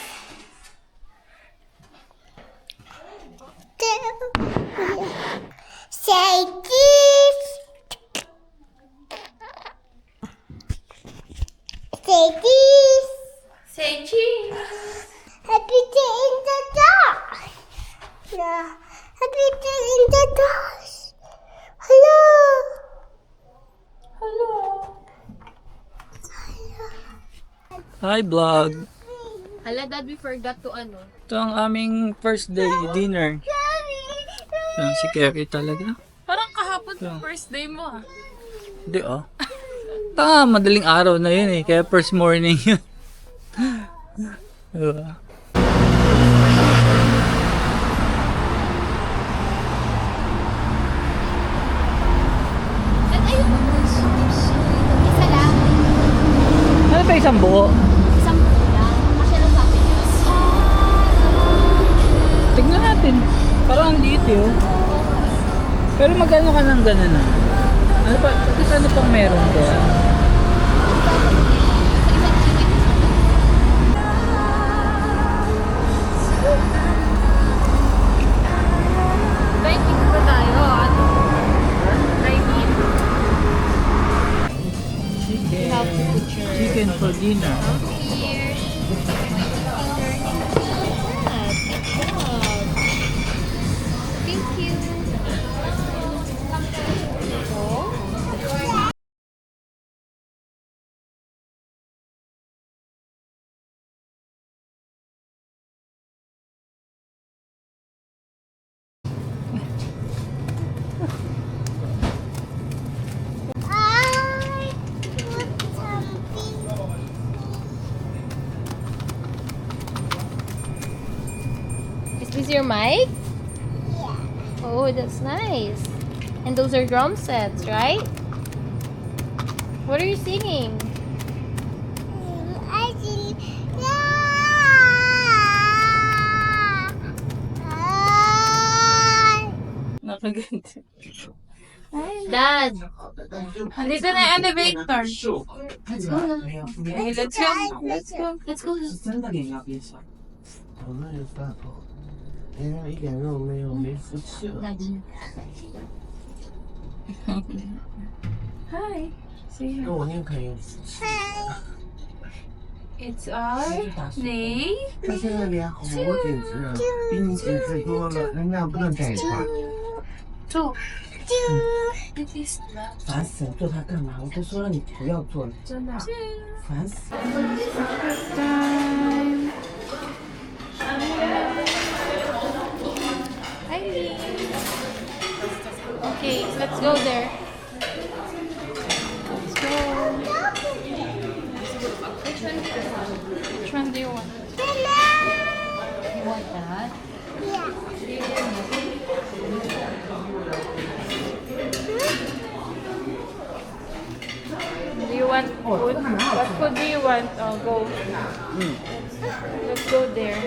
Say this. Say this. Say cheese. Happy day in the dark. Yeah. Happy day in the dark. Hello. Hello. Hi vlog. Hala, Dad, we forgot to ano. Ito ang aming first day dinner. Yan, si Kerry talaga. Parang kahapon yung first day mo ah. Hindi oh. Tanga, madaling araw na yun eh. Kaya first morning yun. Diba? At ayun, isa lang. Ano ba isang buo? Isang buo lang. Kasya lang sa akin yun. Tignan natin. Parang ang liit yun. Pero magkano ka ng ganun ah? Ano pa? Kasi ano pang meron kaya? Dining ba tayo? Ano? Dining. Chicken for dinner. Here. Thank you. Is your mic? Oh, that's nice. And those are drum sets, right? What are you singing? I see. Nakaganti. Dad. Andito na yung elevator. Let's go. Okay, let's go. Let's go. Let's go. 我那有饭好，身上一点肉没有，没福气了。 Hi. Say 那我宁可有福气。 It's our day. 他现在脸好紧致，比你紧致多了，人家不能在一块儿。 Two. It is 烦死了，做它干嘛？我都说了你不要做了，真的，烦死。 time. Okay, let's go there. Let's go. Which one do you want? You want that? Do you want food? What food do you want? Oh, go. Let's go there.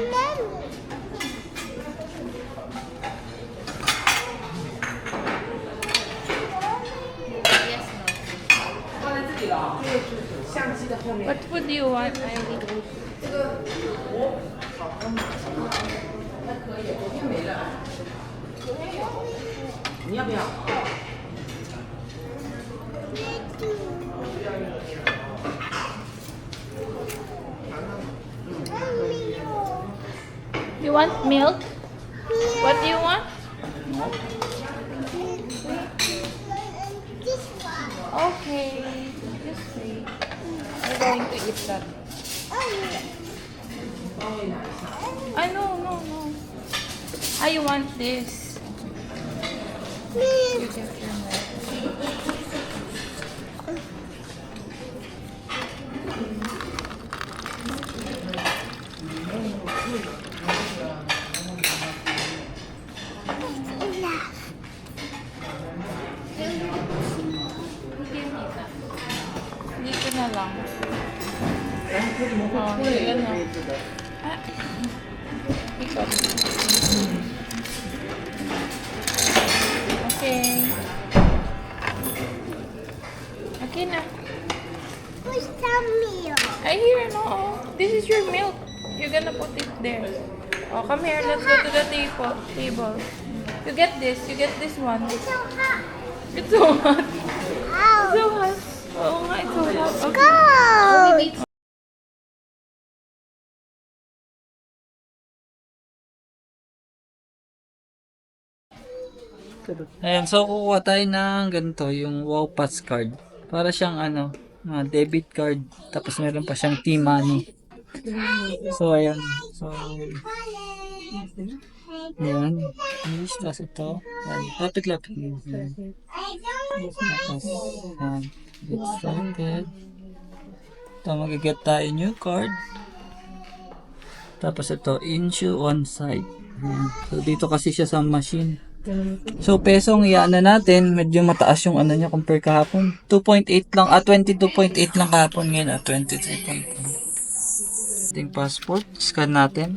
Yes, no. What food do you want, Ivy? You want milk? What do you want? This one. Okay. This way. I'm going to eat that. I no. I want this. You get your milk. Dito na lang. Oh, yun na. Ah. Ikot. Okay. Okay na. Where's the milk? I hear no. This is your milk. You're gonna put it there. Oh, come here. Let's go to the table. You get this. You get this one. So hot. It's so hot. Ow. So hot. Oh nga, it's so hot. Okay. Go. Ayan, so kukuha tayo ng ganito, yung Wow Pass card. Para siyang ano, debit card. Tapos meron pa siyang T-Money. So, ayan. So, ayan. Yes, tapos ito. Ayan. Lapit-lapit. Ayan. Tapos, ayan. Get started. Ito, mag-get tayo new card. Tapos ito, issue on site. Ayan. So, dito kasi siya sa machine. So, pesong iyaan na natin. Medyo mataas yung ano niya compare kahapon. 2.8 lang, 22.8 lang kahapon. Ngayon, 23.1. Ating passport. Scan natin.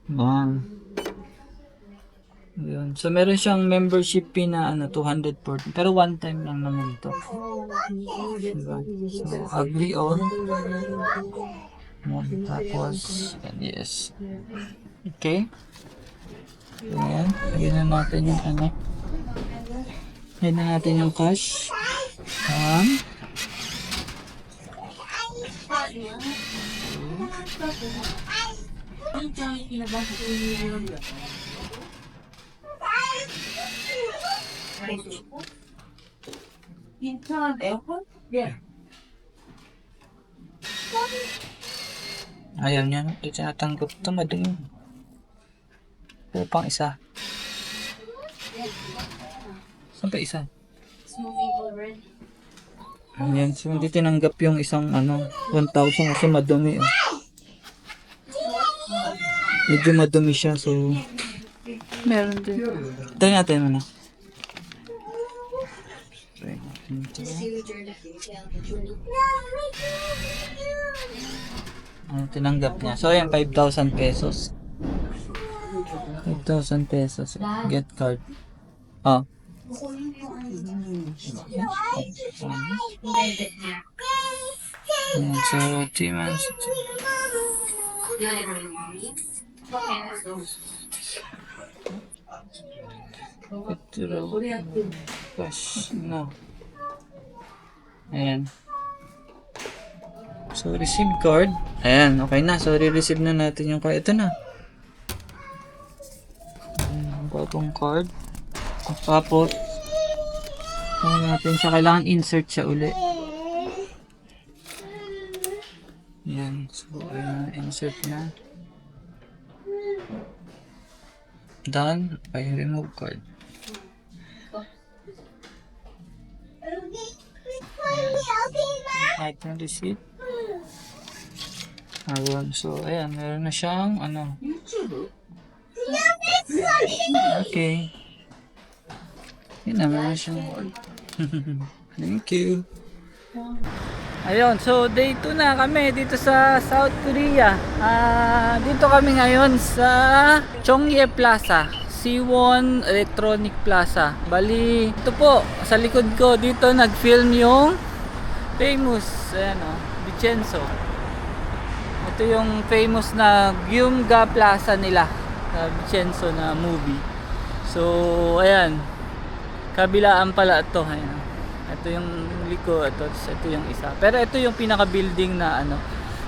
Bang. Yun. So, meron siyang membership fee na 200 pero one time lang naman ito. Diba? So, agree on. Tapos, yes. Okay. Ayan. Lagyan na natin yung ano. Lagyan na natin yung cash. Ayaw niya. Ito tinatanggap ito. Madali. Pero pang isa. Saan pa isa? It's moving already. Ayan, so hindi tinanggap yung isang 1,000 kasi madumi. Oh. Medyo madumi siya, so Meron din. try natin muna. Tinanggap niya. So ayan, 5,000 pesos. 5,000 pesos. Get card. Oh. Ayan, so 3 months. Withdraw. Cash. No. Ayan. So, receive card. Ayan, okay na. So, re-receive na natin yung card. Ito na. Ayan, bagong card. Tapos, ano natin siya. Kailangan insert siya uli. Ayan. So, ayan, insert na. Done. Okay, remove card. Item receipt. Ayun. So, ayan. Meron na siyang Okay. Yun na. Meron na siyang Thank you. Ayun. So, day 2 na kami dito sa South Korea. Dito kami ngayon sa Chongye Plaza. C1 Electronic Plaza. Bali, ito po. Sa likod ko dito nag-film yung famous, Vincenzo. Ito yung famous na Gyumga Plaza nila, Vincenzo na movie. So, ayan. Kabilaan pala ito. Ayan. Ito yung liko, ito yung isa. Pero ito yung pinaka-building na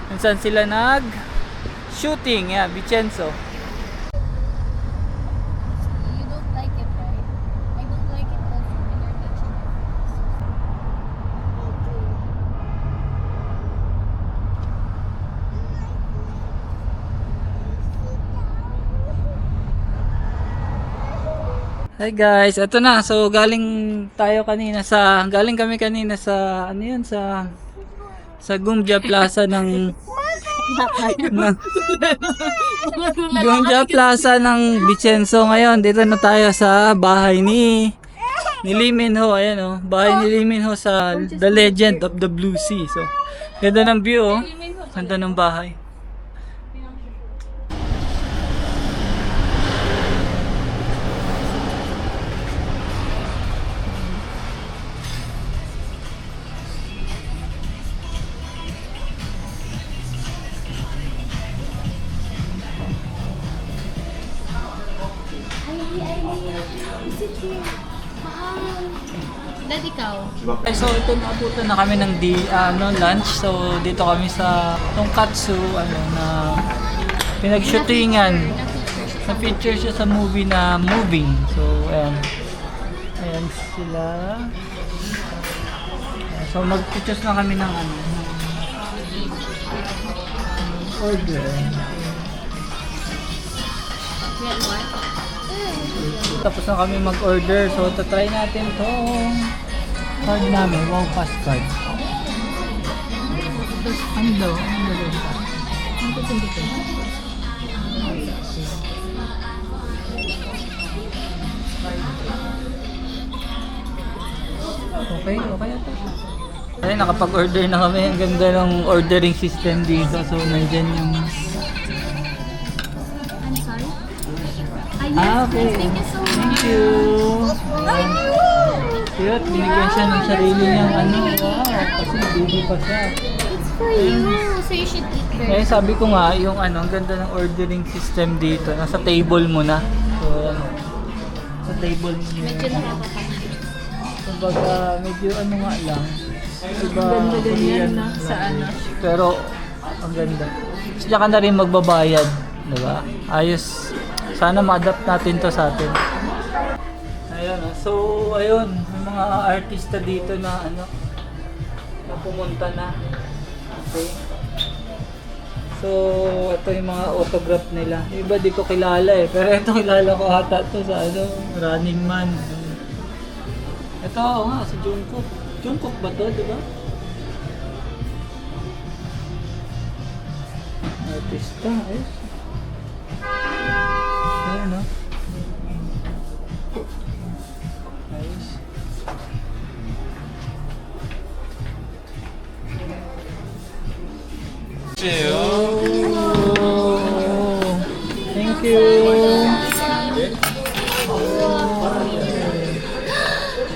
minsan sila nag-shooting, Vincenzo. You don't like it, right? I don't like it also when you're teaching your friends. Hi guys, eto na. So galing kami kanina sa sa Gyumga Plaza ng Gyumga Plaza ng Vincenzo. Ngayon dito na tayo sa bahay ni Lee Min-ho. Ayan oh, bahay ni Lee Min-ho sa The Legend of the Blue Sea. So ganda ng view oh. Ganda ng bahay. Dad, ikaw? So ito naabutan na kami ng lunch. So dito kami sa Tonkatsu na pinag-shootingan. Na-feature siya sa movie na Moving. So ayan. Ayan sila. So mag-choose na kami ng order. Tapos na kami mag-order. So, tatry natin itong card namin. Wow, fast card. Ano daw? Okay ito. Ay, nakapag-order na kami. Ang ganda ng ordering system dito. So, nandyan yung... I'm sorry? Okay. Thank you so much. Thank you. Ayan. Cute. Binigyan siya ng sarili niyang wow. Kasi baby pa siya. It's for you. So you should eat Eh, first. sabi ko nga, yung ang ganda ng ordering system dito. Nasa table mo na. So, sa table mo na. Medyo nakakatakot. Kumbaga, medyo nga lang. Diba, Ganda ganyan Korean na sa Pero, ang ganda. Siya ka na rin magbabayad. Diba? Ayos. Sana ma-adapt natin to sa atin. Ayun. So, ayun. May mga artista dito na na pumunta na. Okay. So, ito yung mga autograph nila. Yung iba di ko kilala eh. Pero ito kilala ko ata to sa Running Man. Ito nga, si Jungkook. Jungkook ba to, di ba? Artista, ayos. Ayan, no? Ayos. Oh, thank you.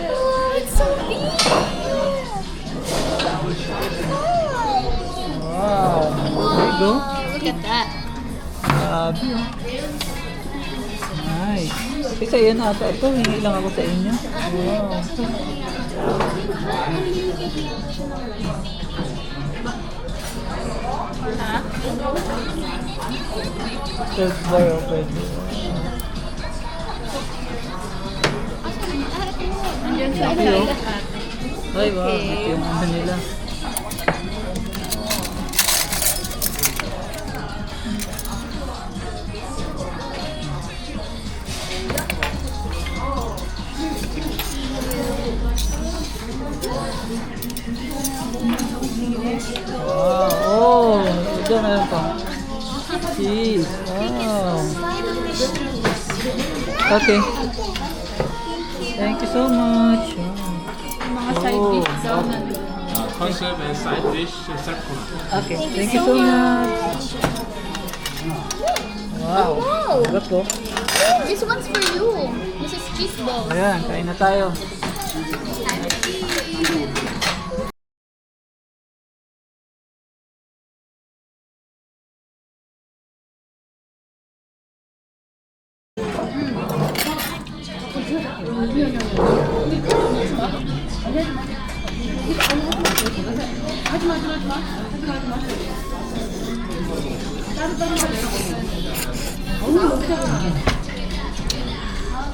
Oh, it's so big. Wow. There you go. Look at that. Grabe, oh. Nice. Kasi yan ata ito. Hingi lang ako sa inyo. Wow. Third bar open. Andyan sa Ayun. Ay, wow. Ito yung ano nila. Wow. Oh, ito meron pa. Cheese. Wow. Okay. Thank you so much. Mga side Oh, dish daw na. Conserve and side dish separate. Okay, thank you so much. Wow. Sarap po. This one's for you. This is cheese balls. Ayan, kain na tayo.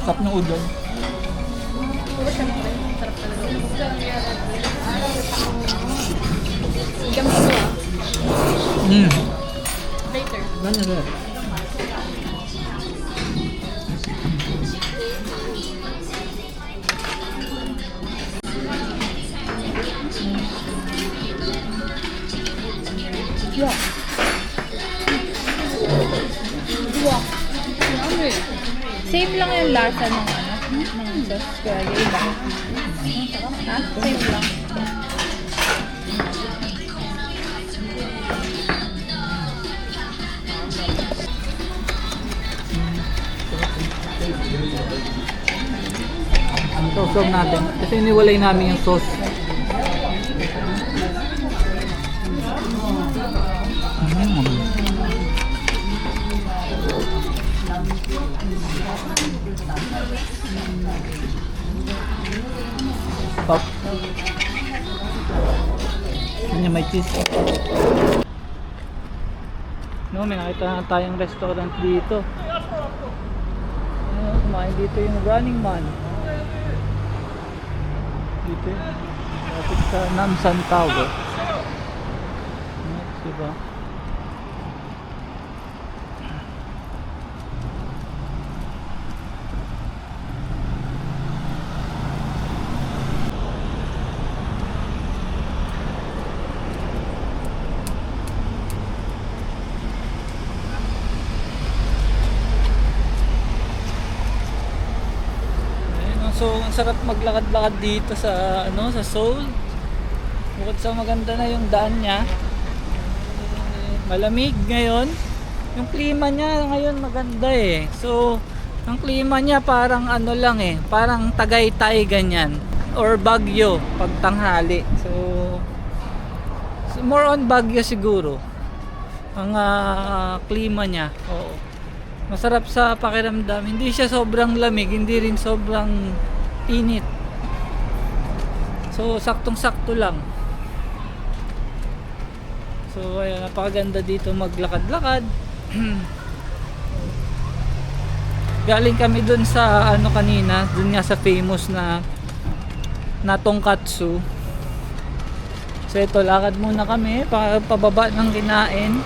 Sarap ng udon. Mm. Later. Ano na? Same lang yung lasa ng ano, ng sauce. Kaya yung iba. Ha? Same lang. Ang sausaw natin. Kasi iniwalay namin yung sauce. Pop. Kanya may cheese. No, may nakita na tayong restaurant dito. Ayun, kumain dito yung Running Man. Dito. Lapit sa Namsan Tower. Next, diba? So, ang sarap maglakad-lakad dito sa sa Seoul. Bukod sa maganda na yung daan niya. Malamig ngayon. Yung klima niya ngayon maganda eh. So, ang klima niya parang lang parang Tagaytay ganyan or Baguio pag tanghali. So more on Baguio siguro. Ang klima niya. Oo. Masarap sa pakiramdam. Hindi siya sobrang lamig, hindi rin sobrang init. So, saktong-sakto lang. So, ayan, napakaganda dito maglakad-lakad. Galing kami dun sa kanina, dun nga sa famous na tonkatsu. So, ito, lakad muna kami, pababa ng kinain.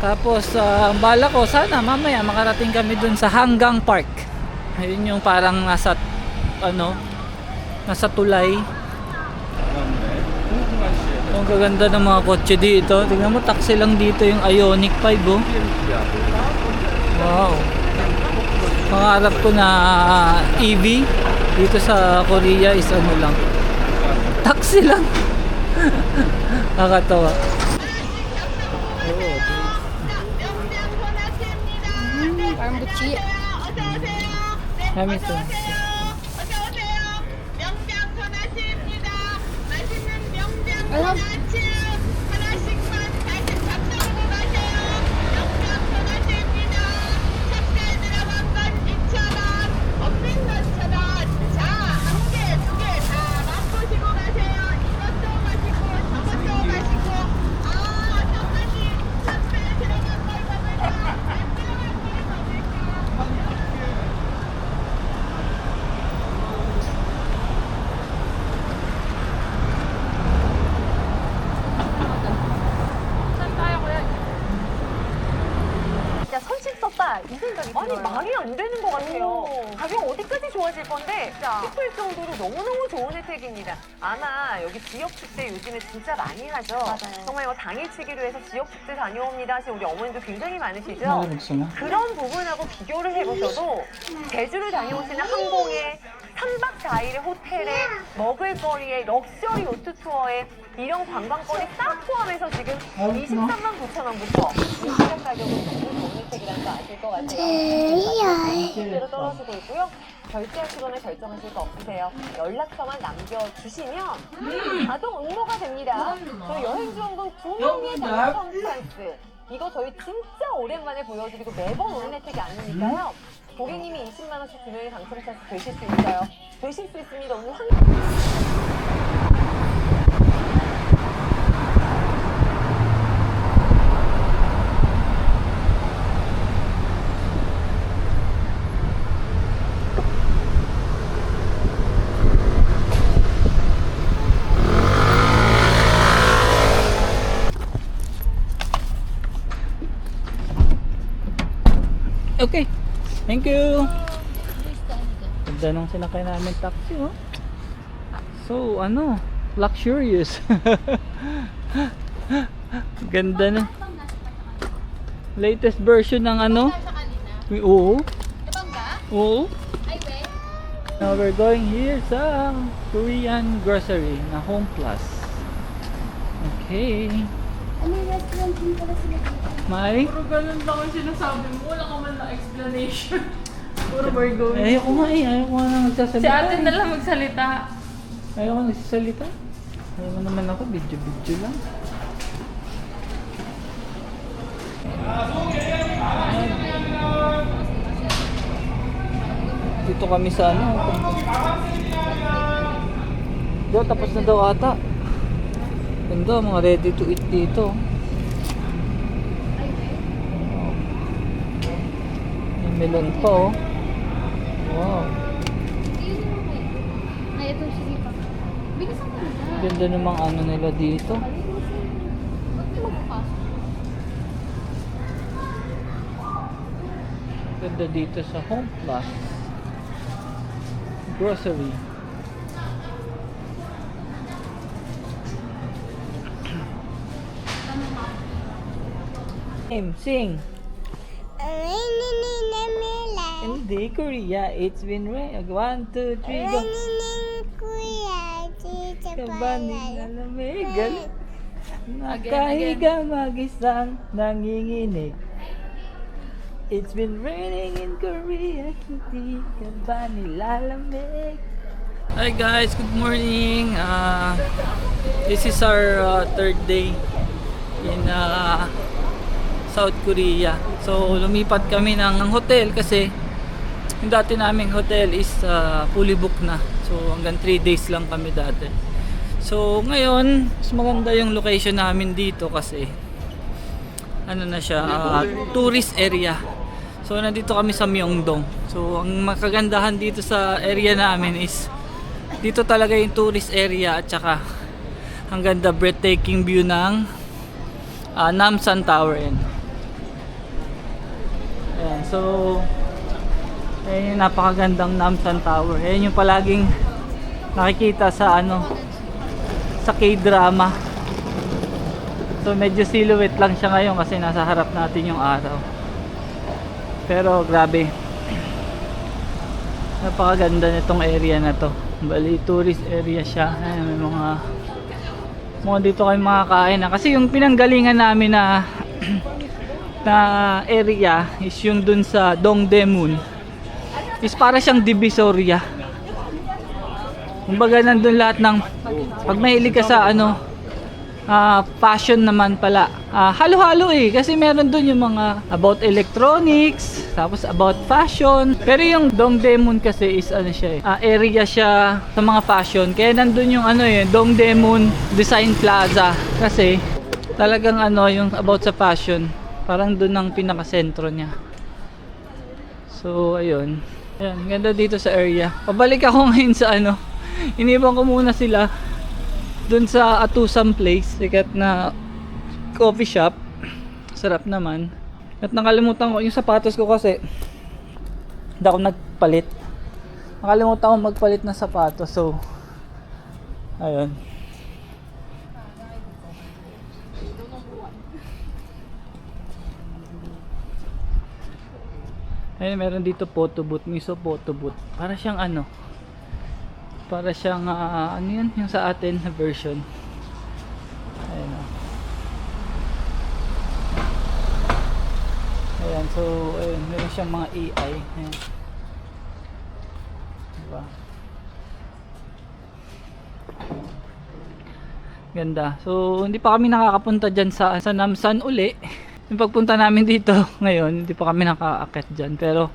Tapos, ang bala ko, sana mamaya makarating kami dun sa Hanggang Park. Ayun yung parang nasa Ang gaganda ng mga kotse dito. Tingnan mo, taxi lang dito yung Ioniq 5 oh. Wow. Pangarap ko na EV dito sa Korea is ano lang. Taxi lang. Nakakatawa. Parang butchi. Kami ito. Alam. 진짜 선심 썼다 이 생각이 들어요. 아니 말이 안 되는 것 같아요. 가격 어디까지 좋아질 건데 싶을 정도로 너무너무 좋은 혜택입니다. 아마 여기 지역 축제 요즘에 진짜 많이 하죠. 맞아요. 정말 뭐 당일치기로 해서 지역 축제 다녀옵니다 하시는 우리 어머님도 굉장히 많으시죠. 먹었어. 그런 부분하고 비교를 해보셔도 제주를 다녀오시는 항공에 3박 4일의 호텔에 먹을거리에 럭셔리 요트 투어에 이런 관광거리 싹 포함해서 지금 23만 9천 원부터 인기적 가격은 너무 좋은 혜택이라는 거 아실 것 같아요. 실제로 떨어지고 있고요. 결제할 시간을 결정하실 거 없으세요. 연락처만 남겨주시면 자동 응모가 됩니다. 저희 여행지원금 9명의 단일 컨퍼런스 이거 저희 진짜 오랜만에 보여드리고 매번 오는 혜택이 아니니까요. 고객님이 20만 원씩 2명이 당첨 찬스 되실 수 있어요. 되실 수 있습니다. 오늘 Okay. Thank you. Ganda nung sinakay namin taxi oh. So ano, luxurious. Ganda na. Latest version ng ano? Oo. Oo. Now we're going here sa Korean grocery na Home Plus. Okay. Ano yung restaurant din pala sila dito? May? Puro ganun lang ang sinasabi mo. Wala ka man na explanation. Puro we're going. Ayoko nga eh. Ayoko nga na nagsasalita. Si ate na lang magsalita. Ayoko nga nagsasalita. Ayoko naman ako. Video-video lang. Dito kami sa ano. Dito, tapos na daw ata. Ganda, mga ready to eat dito. May melon pa oh. Wow. Ay, ito, sige pa. Bilis ang ganda. Ganda namang ano nila dito. Ba't di magpapasok? Ganda dito sa Home Plus grocery. Sing. Hindi, Korea. It's been rain. 1, 2, 3, go. Kabaning alamig. Nakahiga mag-isang nanginginig. It's been raining in Korea. Hindi ka ba nilalamig? Hi guys, good morning. This is our third day in South Korea. So lumipat kami ng hotel kasi yung dati naming hotel is fully booked na. So hanggang 3 days lang kami dati. So ngayon, mas maganda yung location namin dito kasi ano na siya, tourist area. So nandito kami sa Myeongdong. So ang makagandahan dito sa area namin is dito talaga yung tourist area at saka ang ganda, breathtaking view ng Namsan Tower. Ayan, so ayan yung napakagandang Namsan Tower. Ayan yung palaging nakikita sa ano, sa K-drama. So medyo silhouette lang siya ngayon kasi nasa harap natin yung araw. Pero grabe, napakaganda nitong area na to. Bali tourist area siya. Ayan, may mga dito kayo makakain na. Kasi yung pinanggalingan namin na na area is yung dun sa Dongdaemun, is para siyang divisoria. Kumbaga nandun lahat ng, pag mahilig ka sa fashion naman pala, halo-halo kasi meron dun yung mga about electronics, tapos about fashion. Pero yung Dongdaemun kasi is area siya sa mga fashion, kaya nandun yung Dongdaemun Design Plaza, kasi talagang yung about sa fashion, parang dun ang pinakasentro niya. So ayun, ganda dito sa area. Pabalik ako ngayon sa iniwan ko muna sila dun sa Atusam Place, sikat na coffee shop, sarap naman. At nakalimutan ko yung sapatos ko kasi hindi ako nagpalit, nakalimutan ko magpalit ng sapatos. So ayun, ayun, meron dito photo booth, Miso photo booth. Para siyang para siyang yun, yung sa atin na version. Ayan ayan, so ayun, meron siyang mga AI. Ayan, diba? Ganda. So hindi pa kami nakakapunta dyan sa Namsan uli. Yung pagpunta namin dito ngayon, hindi pa kami nakaakyat dyan, pero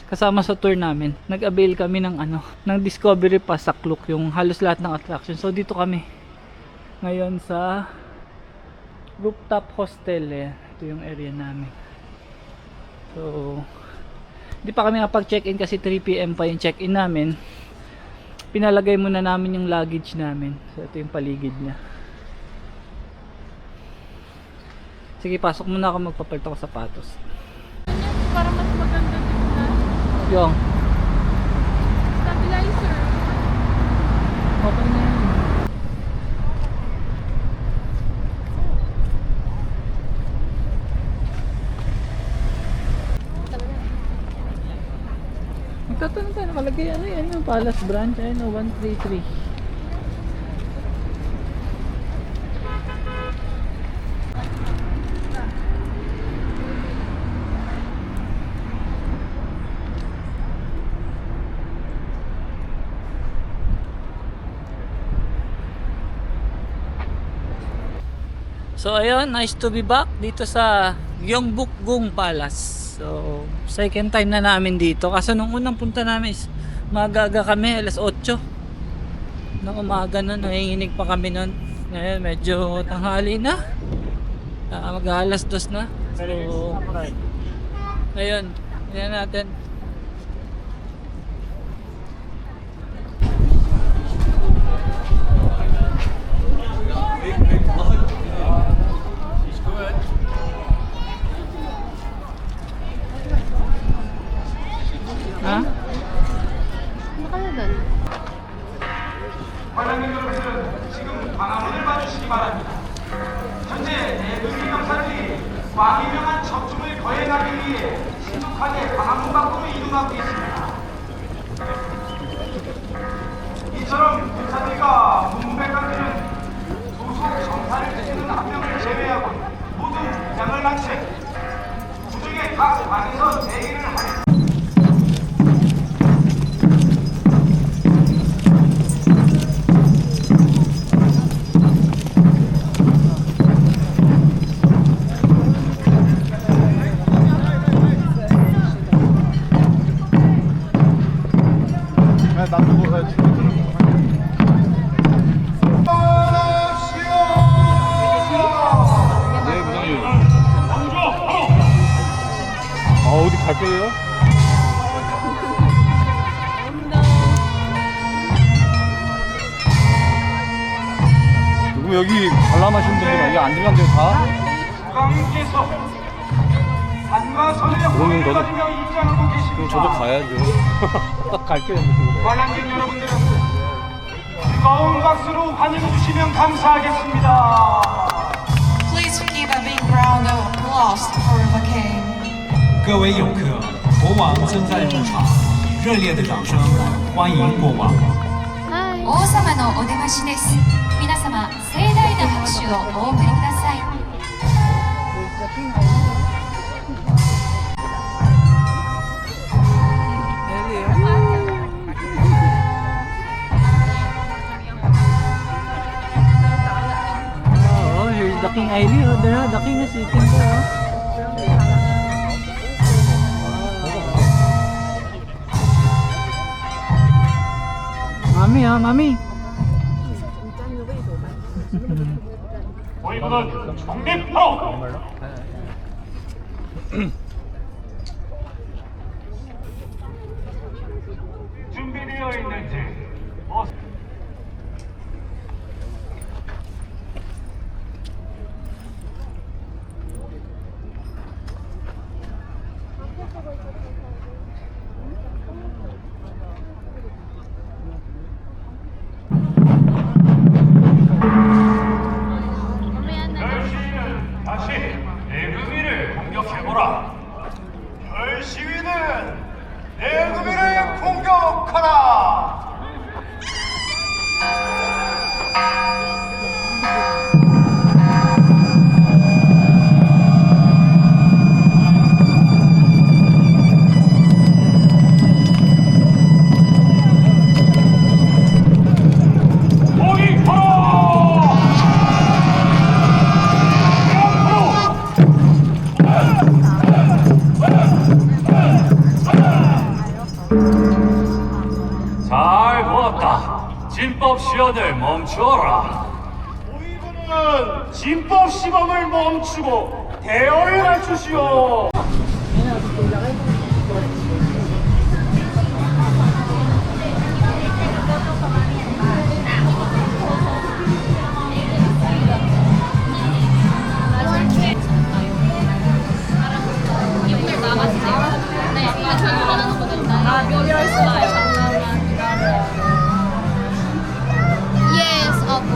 kasama sa tour namin, nag-avail kami ng ng Discovery Pass sa Klook, yung halos lahat ng attraction. So dito kami ngayon sa rooftop hostel. Ito yung area namin. So hindi pa kami nakapag-check-in kasi 3 PM pa yung check-in namin. Pinalagay muna namin yung luggage namin. So ito yung paligid niya. Sige, pasok muna ako, magpapalit ako sapatos. Para mas maganda tingnan. Yung Stabilizer. okay na yun. Magtatanong tayo, nakalagay yung Palace Branch, 133. So ayun, nice to be back dito sa Gyeongbokgung Palace. So second time na namin dito, kasi nung unang punta namin is magaga kami, alas 8 ng umaga nun, nanginginig pa kami nun. Ngayon medyo tanghali na, mag-alas 2 na. So ayun, tingnan natin. Ha? Ano kaya doon? 관람객 여러분들은 지금 광화문을 봐주시기 바랍니다. 현재 내부의 경찰들이 과기명한 접촉을 거행하기 위해 신속하게 광화문 밖으로 이동하고 있습니다. 이처럼 경찰들과 문무백관들은 소속 정사를 지키는 한 명을 제외하고 모두 무장을 한 채 구정의 각 방에서 대기를 하는 어디 갈 거예요? 누구 여기 관람하시는 분들은 여기 안 들어간 데요 다? 국왕께서 산마선의 호를 가지며 입장하고 계십니다. 저도 가야죠. 갈 거예요. 관람객 여러분들은 뜨거운 박수로 환영해 주시면 감사하겠습니다. Please lost for a vacation. 各位游客，国王正在入场，热烈的掌声欢迎国王。Hi. 王様のお出ましです。皆様、盛大な拍手をお送りください。Oh, here's the King Ailey. Oh, there, the King is sitting there. Mami, mami. 저희는 정립하오. 준비되어 있는지. 별시위는 다시 내금위를 공격해보라. 별시위는 내금위를 공격하라. 잘 보았다. 진법 시연을 멈추어라. 우리군은 진법 시범을 멈추고 대어를 갖추시오. Yes, opo.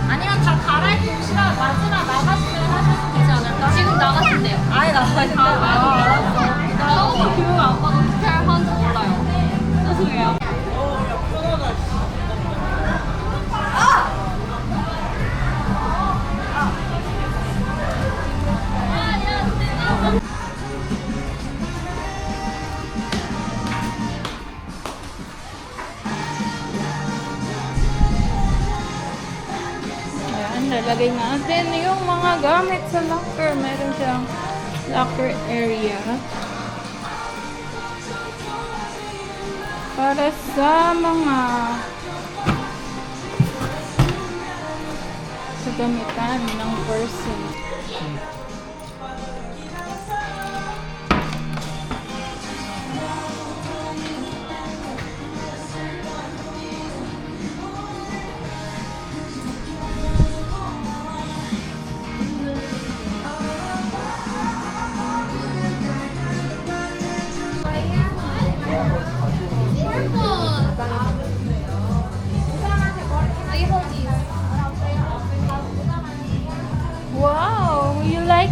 아니면 다 갈아입고 오시라 마지막 나가시면 하셔도 되지 않을까? 지금 나가신대요. 아예 나가신대요. 알았어. 나도 교육 안 받아 어떻게 하는지 몰라요. 죄송해요. Ayan, lalagay natin yung mga gamit sa locker. Meron siyang locker area. Para sa mga sa gamitan ng person. Wow, you like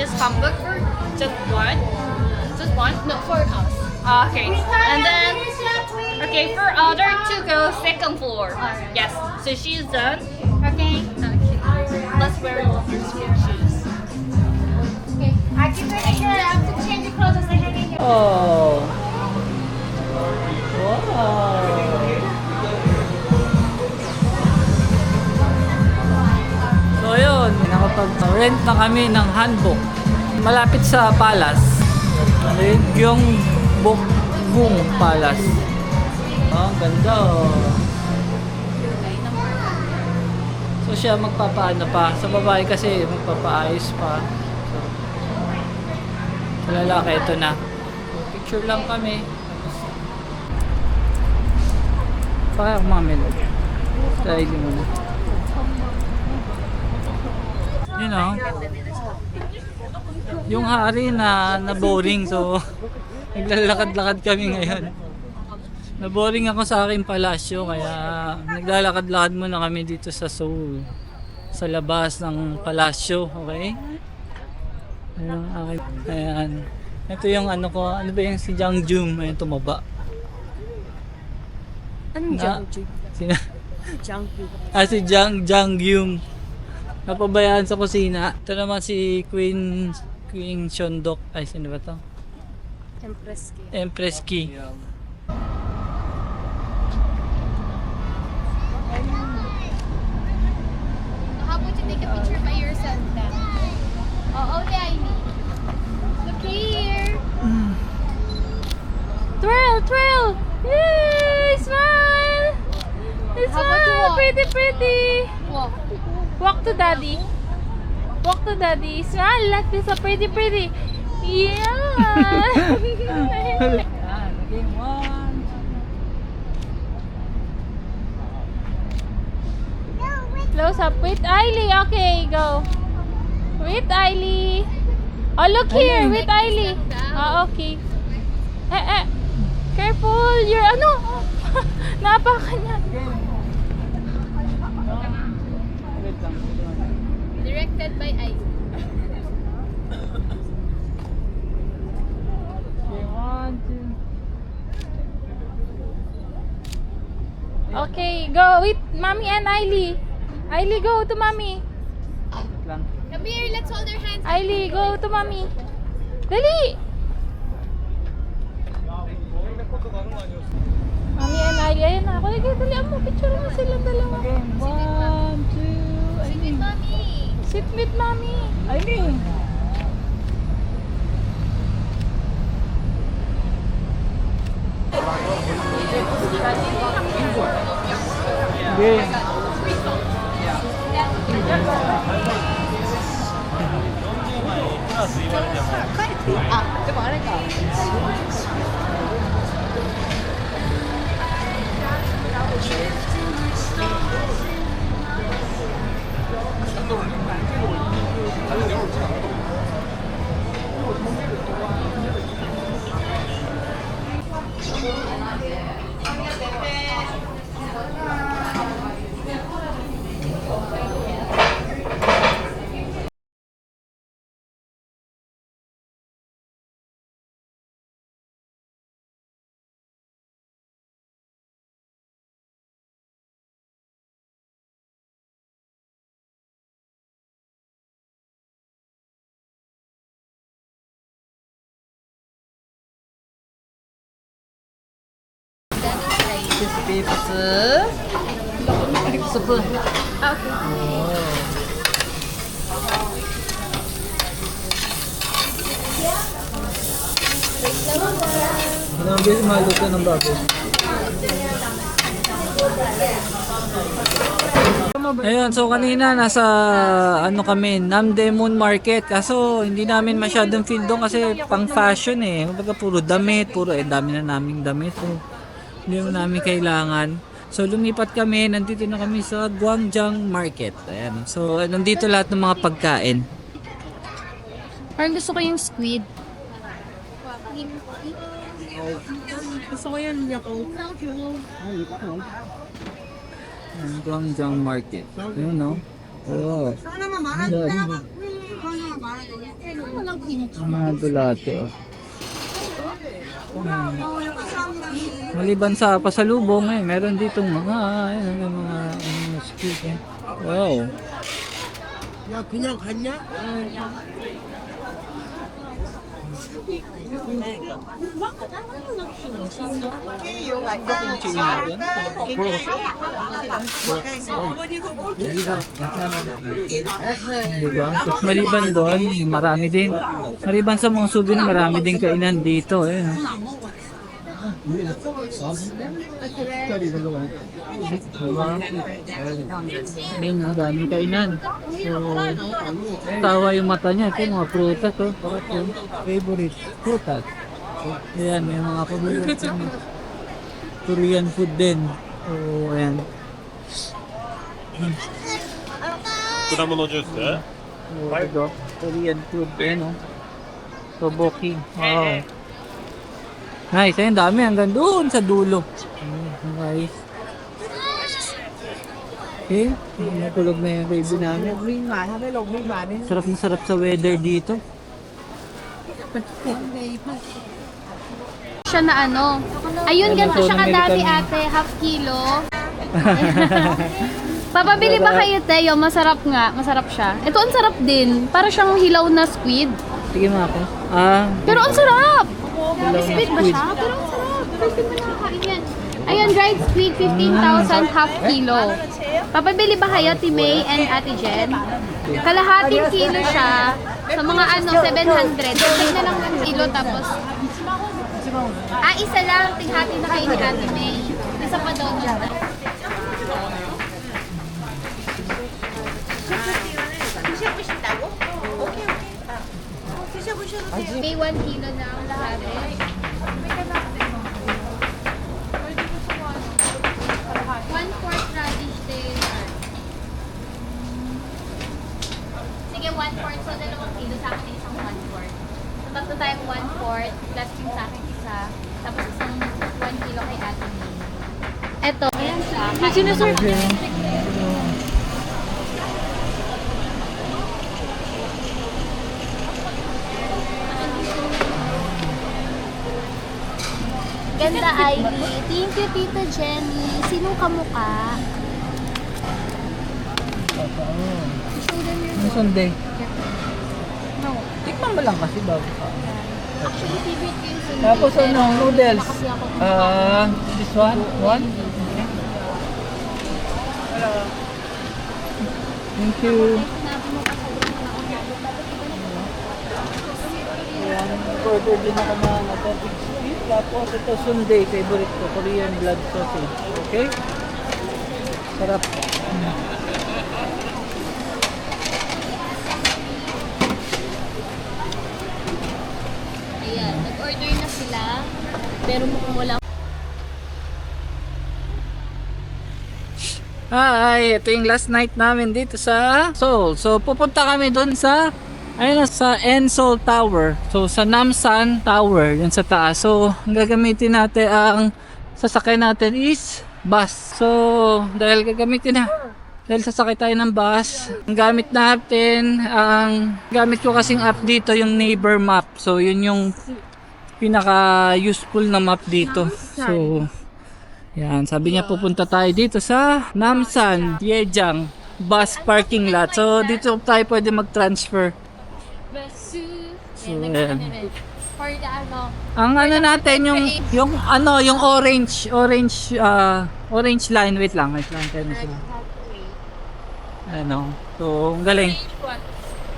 this hamburg for just one? Just one? No, for us. Okay. And then, okay, for other to go second floor. Yes. So she's done. Okay. Let's wear shoes. Okay. I keep it here. I have to change the clothes as I hang here. Oh. Wow. So yun, nakapag-rent na kami ng hanbok. Malapit sa Palace. Yung Bokgung Palace. Oh, ang ganda oh. So siya magpapaano pa. Sa babae kasi magpapaayos pa. So, sa lalaki ito na. Picture lang kami. Parang mamil. Dahil mo na. You know, yung hari na boring, so naglalakad-lakad kami ngayon. Na-boring ako sa aking palasyo, kaya naglalakad-lakad muna kami dito sa Seoul. Sa labas ng palasyo, okay? Ayan. Ito yung ano ko, ano ba yung si Jangjum, ayun tumaba. Anong Jangjum? Jangjum. Si Jangjum. Napabayaan sa kusina. Ito naman si Queen Shondok. Ay, sino ba to? Empress Ki. How about you take a picture by yourself then? Oh, only I need. Look here. Twirl! Yay! Smile! How about you walk? Pretty! Walk. Walk to daddy. Smile like this, so pretty. Yeah! Game one. Close up with Ailey. Okay, go. With Ailey. Oh, look here. With Ailey. Oh, okay. Careful. You're ano? Napakan yan. Directed by I. Okay, go with mommy and Ailey. Ailey, go to mommy. Come here, let's hold our hands. Ailey, go to mommy. Dali! Mommy and Ailey, ayan na. Dali, mo. Picture mo silang dalawa. One, two, Sit with mommy. Sit with mommy. Aileen. Okay. crispy 스프. Ilang beses maluto ng baboy. Ayun, so kanina nasa ano kami, Namdaemun Market. Kaso hindi namin masyadong feel doon kasi pang fashion eh. Kumbaga puro damit, dami na naming damit. So, hindi mo namin kailangan. So lumipat kami, nandito na kami sa Gwangjang Market. Ayan. So nandito lahat ng mga pagkain. Parang gusto ko yung squid. Gusto ko yung yakult. Gwangjang Market. Ayun no? Oh. Mga dulate, oh. Maliban sa pasalubong, meron ditong mga, speaker. Wow. 야, 그냥 갔냐? Diba? Tapos maliban doon, marami din. Maliban sa mga souvenir, marami din kainan dito. Ayun, maraming kainan. So, tawa yung mata niya. Ito yung mga prutas. Bakit yung favorite prutas? Ayan, may mga paborito. Korean food din. So, ayan. 果物ジュース So, ito, Korean food. Ayan, oh. Tteokbokki. Wow. Nice, ayun, dami hanggang doon sa dulo. Nice. Okay, matulog na yung baby namin. Sarap na sarap sa weather dito. Siya na ano. Ayun, ganito siya kadami ate. Half kilo. Papabili ba kayo, Teo? Masarap nga. Masarap siya. Ito ang sarap din. Para siyang hilaw na squid. Sige mga ako. Pero ang sarap! Hilaw na Squid ba squid. siya? Pero ang sarap. Pwede mo nakakain yan. Ayun, dried squid, 15,000 half kilo. Papabili ba kayo, Timay and Ate Jen? Kalahating kilo siya. Sa mga 700. Dagdag na lang 1 kilo tapos... isa lang. Tinghati na kayo ni Ate May. Isa pa daw niya. May 1 kilo na ang lahat. 1/4 radish tail. Sige, 1/4. So, 2 kilo sa akin, isang 1/4. So, tatlo tayong 1/4. Plus yung sa akin isa. Tapos isang 1 kilo kay Ate May. Eto. Ayan siya. Sinuserve. Ganda, Ivy. Thank you, Tita Jenny. Sinong kamukha? Ano Sunday? No. Tikman mo lang kasi bago ka. Actually, favorite ko yung Sunday. Tapos pero ano, noodles. kasi ako kumakain. This one? One? Thank you. Sinabi mo pa sa doon na ako sabi. Tapos iba na po. Ayan, order din ako ng authentic sweet. Tapos ito Sunday, favorite ko, Korean blood sausage. Okay? Sarap. Ayan, nag-order na sila. Pero mukhang wala. Hi, ito yung last night namin dito sa Seoul. So pupunta kami doon sa sa Seoul Tower. So sa Namsan Tower, yan sa taas. So ang gagamitin natin, ang sasakyan natin is bus. So dahil dahil sasakay tayo ng bus, ang gamit natin, ang gamit ko kasing app dito yung Neighbor Map. So yun yung pinaka useful na map dito. So yan, sabi niya pupunta tayo dito sa Namsan Yeojang bus parking lot. So dito tayo pwede mag-transfer. So, yan. For the Ang natin yung orange line. Wait lang tayo na siya. So ang galing.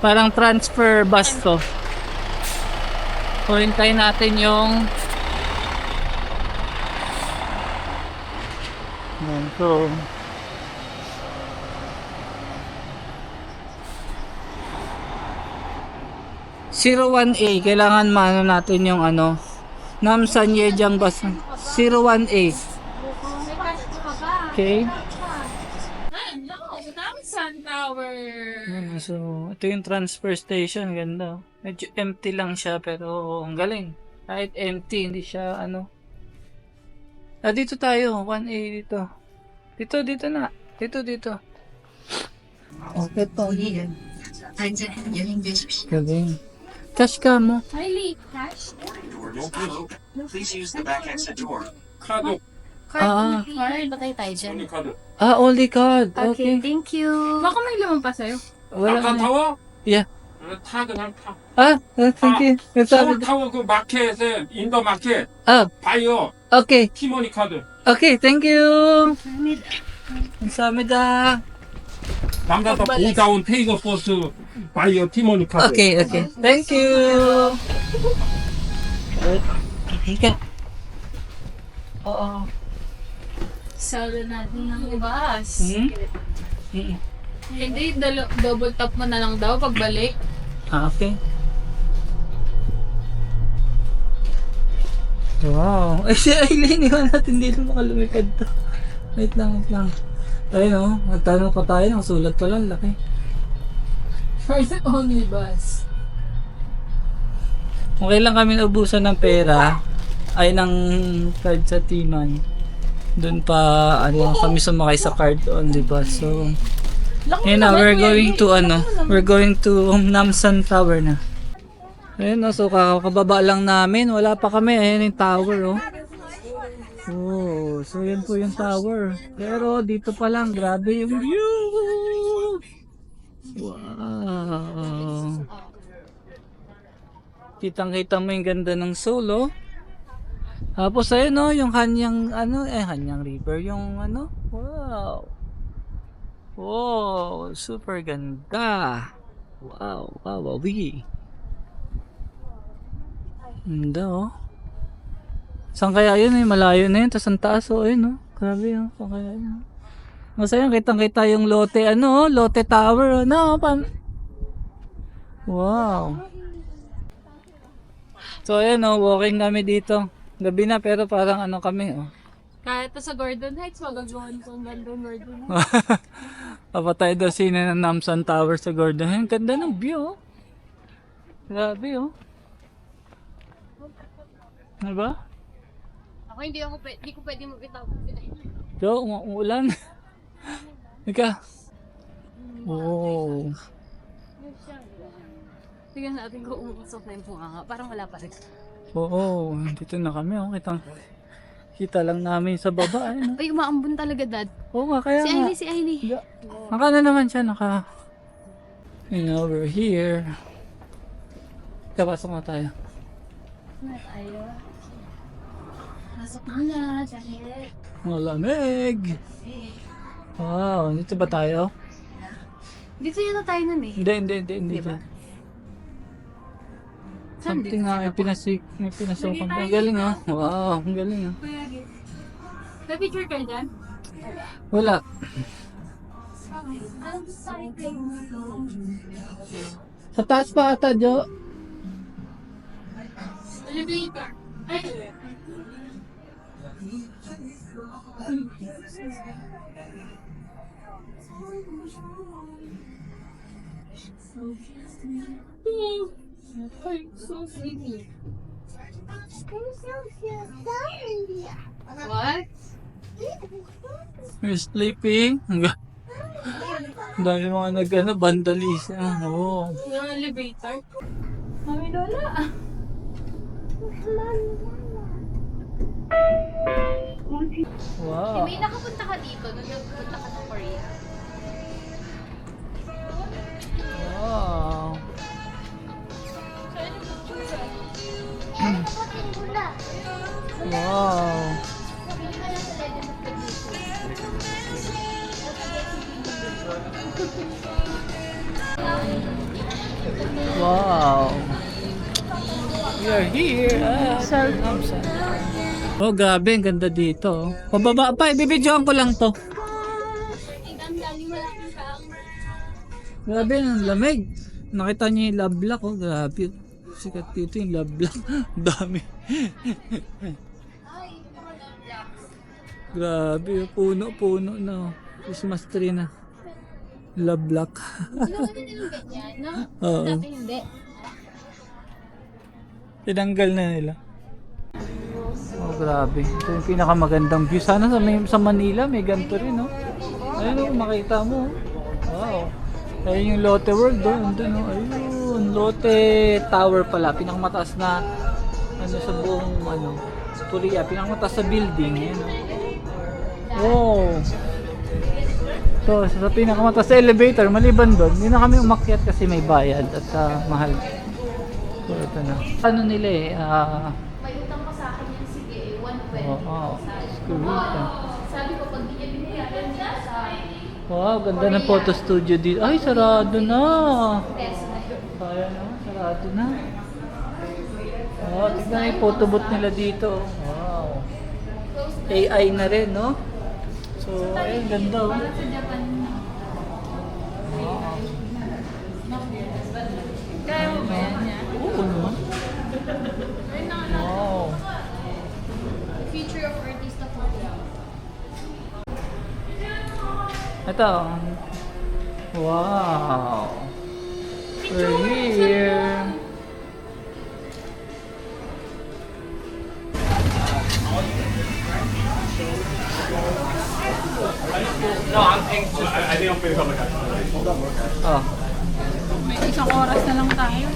Parang transfer bus to. So hintayin natin yung so 01A, kailangan maano natin yung Namsan Yeojang bus 01A. Okay. Namsan Tower. So, ito yung transfer station, ganda. Medyo empty lang siya pero ang galing. Kahit empty, hindi siya dito tayo, 1A dito. Dito na. Dito. Okay, to. 안전한 여행 되십시오. Galing. Cash ka mo. Kylie, cash? Please use the back exit door. Card. Ah. Card. Batay tayo dyan. Ah, only card. Okay. Thank you. Baka may laman pa sa'yo. Wala 아까 na. 타워? Yeah. 타 그냥 타. Thank you. 서울 Sabi. 타워 그 마켓에 인더 마켓 Ah, 바이어 okay. 티모니 카드. Okay, thank you. 감사합니다. 남자도 고다운 테이거 버스 바이어 티모니 카드. Okay. Thank you. Okay. Oo. Salo natin ng bus. Hindi, double tap mo na lang daw pagbalik. Okay. Wow. Ay, si Aileen, iwan natin dito makalumipad to. Wait lang. Ayun o, nagtanong ka tayo, nakasulat pa lang, laki. First and only bus. Okay lang kami naubusan ng pera, ay ng card sa Timan. Doon pa, kami sumakay sa card only bus. So, yun na, we're going to Namsan Tower na. Ayun o, so kakababa lang namin, wala pa kami, ayun yung tower o. Oh, so yan po yung tower. Pero dito pa lang, grabe yung view! Wow! Kitang-kita mo yung ganda ng Seoul, oh. Tapos ayun, oh, yung Hanyang River, yung wow! Wow, super ganda! Wow, wawi! Ganda, oh. Saan kaya yun eh? Malayo na yun. Tapos ang taas, oh. Ayun, oh. Grabe, oh. Saan kaya yun? Masaya, kitang-kita yung Lotte, Lotte Tower, Wow. So, ayun, oh. Walking kami dito. Gabi na, pero parang kami, oh. Kahit sa Gordon Heights, magagawan kong Gordon Heights. Papatay daw sino ng Namsan Tower sa Gordon. Ang ganda ng view, oh. Grabe, oh. Diba? Ako hindi ko pwede mag-itaw. So, umuulan. Ika. Oh. Tignan natin kung umusok na yung bunganga. Parang wala pa rin. Oo, dito na kami. Oh. Kita lang namin sa baba. Ay, umaambon talaga, Dad. Oo nga, kaya Si Ailey. Naka na naman siya, we're here. Kapasok na tayo. Pasok na, dahil. Malamig. Wow, dito ba tayo? Dito yata tayo nun eh. Hindi. Diba? Something nga, may pinasukan pa. Ang galing, ah. Wow, ang galing, ah. May picture ka dyan? Wala. Sa taas pa ata, Jo. Elevator. Ay, So sleepy. what? We're sleeping. Dahil mga vandalism. Oo. Yung elevator. Mami Lola. Wow. May nakapunta ka dito nung nagpunta ka sa Korea. Wow. Wow. Wow. We are here at Namsan. Oh, grabe. Ang ganda dito. Pababa pa. Ibibidyoan ko lang to. Grabe, ang lamig. Nakita niyo yung love lock, oh. Grabe. Sikat dito yung love lock. Dami. Grabe, puno-puno na. Christmas tree na. Love lock. Oo. Dati hindi. Tinanggal na nila. Oh, grabe. Ito yung pinakamagandang view. Sana sa Manila may ganito rin, no? Ayun, oh, makita mo. Wow. Ayun yung Lotte World doon. Ayun, Lotte Tower pala. Pinakamataas na ano sa buong Korea. Pinakamataas sa building. Yun, wow. So, sa pinakamataas sa elevator, maliban doon, hindi na kami umakyat kasi may bayad at mahal. So, ito na. Ano nila May utang pa sa akin yan, sige, 120. Oo. Screw it. Sabi ko, pag di niya binayaran niya sa Wow, ganda ng photo studio dito. Ay, sarado na. peso na yun. Sayang naman, sarado na. Oh, tignan yung photo booth nila dito. Wow. AI na rin, no? So, ayun, ganda. Oh. Parang sa Japan na. Wow. Kaya mo ba yan niya? Oo, no? Ayun na nga Wow. future of artista photo. Ito. Wow. We're here. Oh. May isang oras na lang tayo.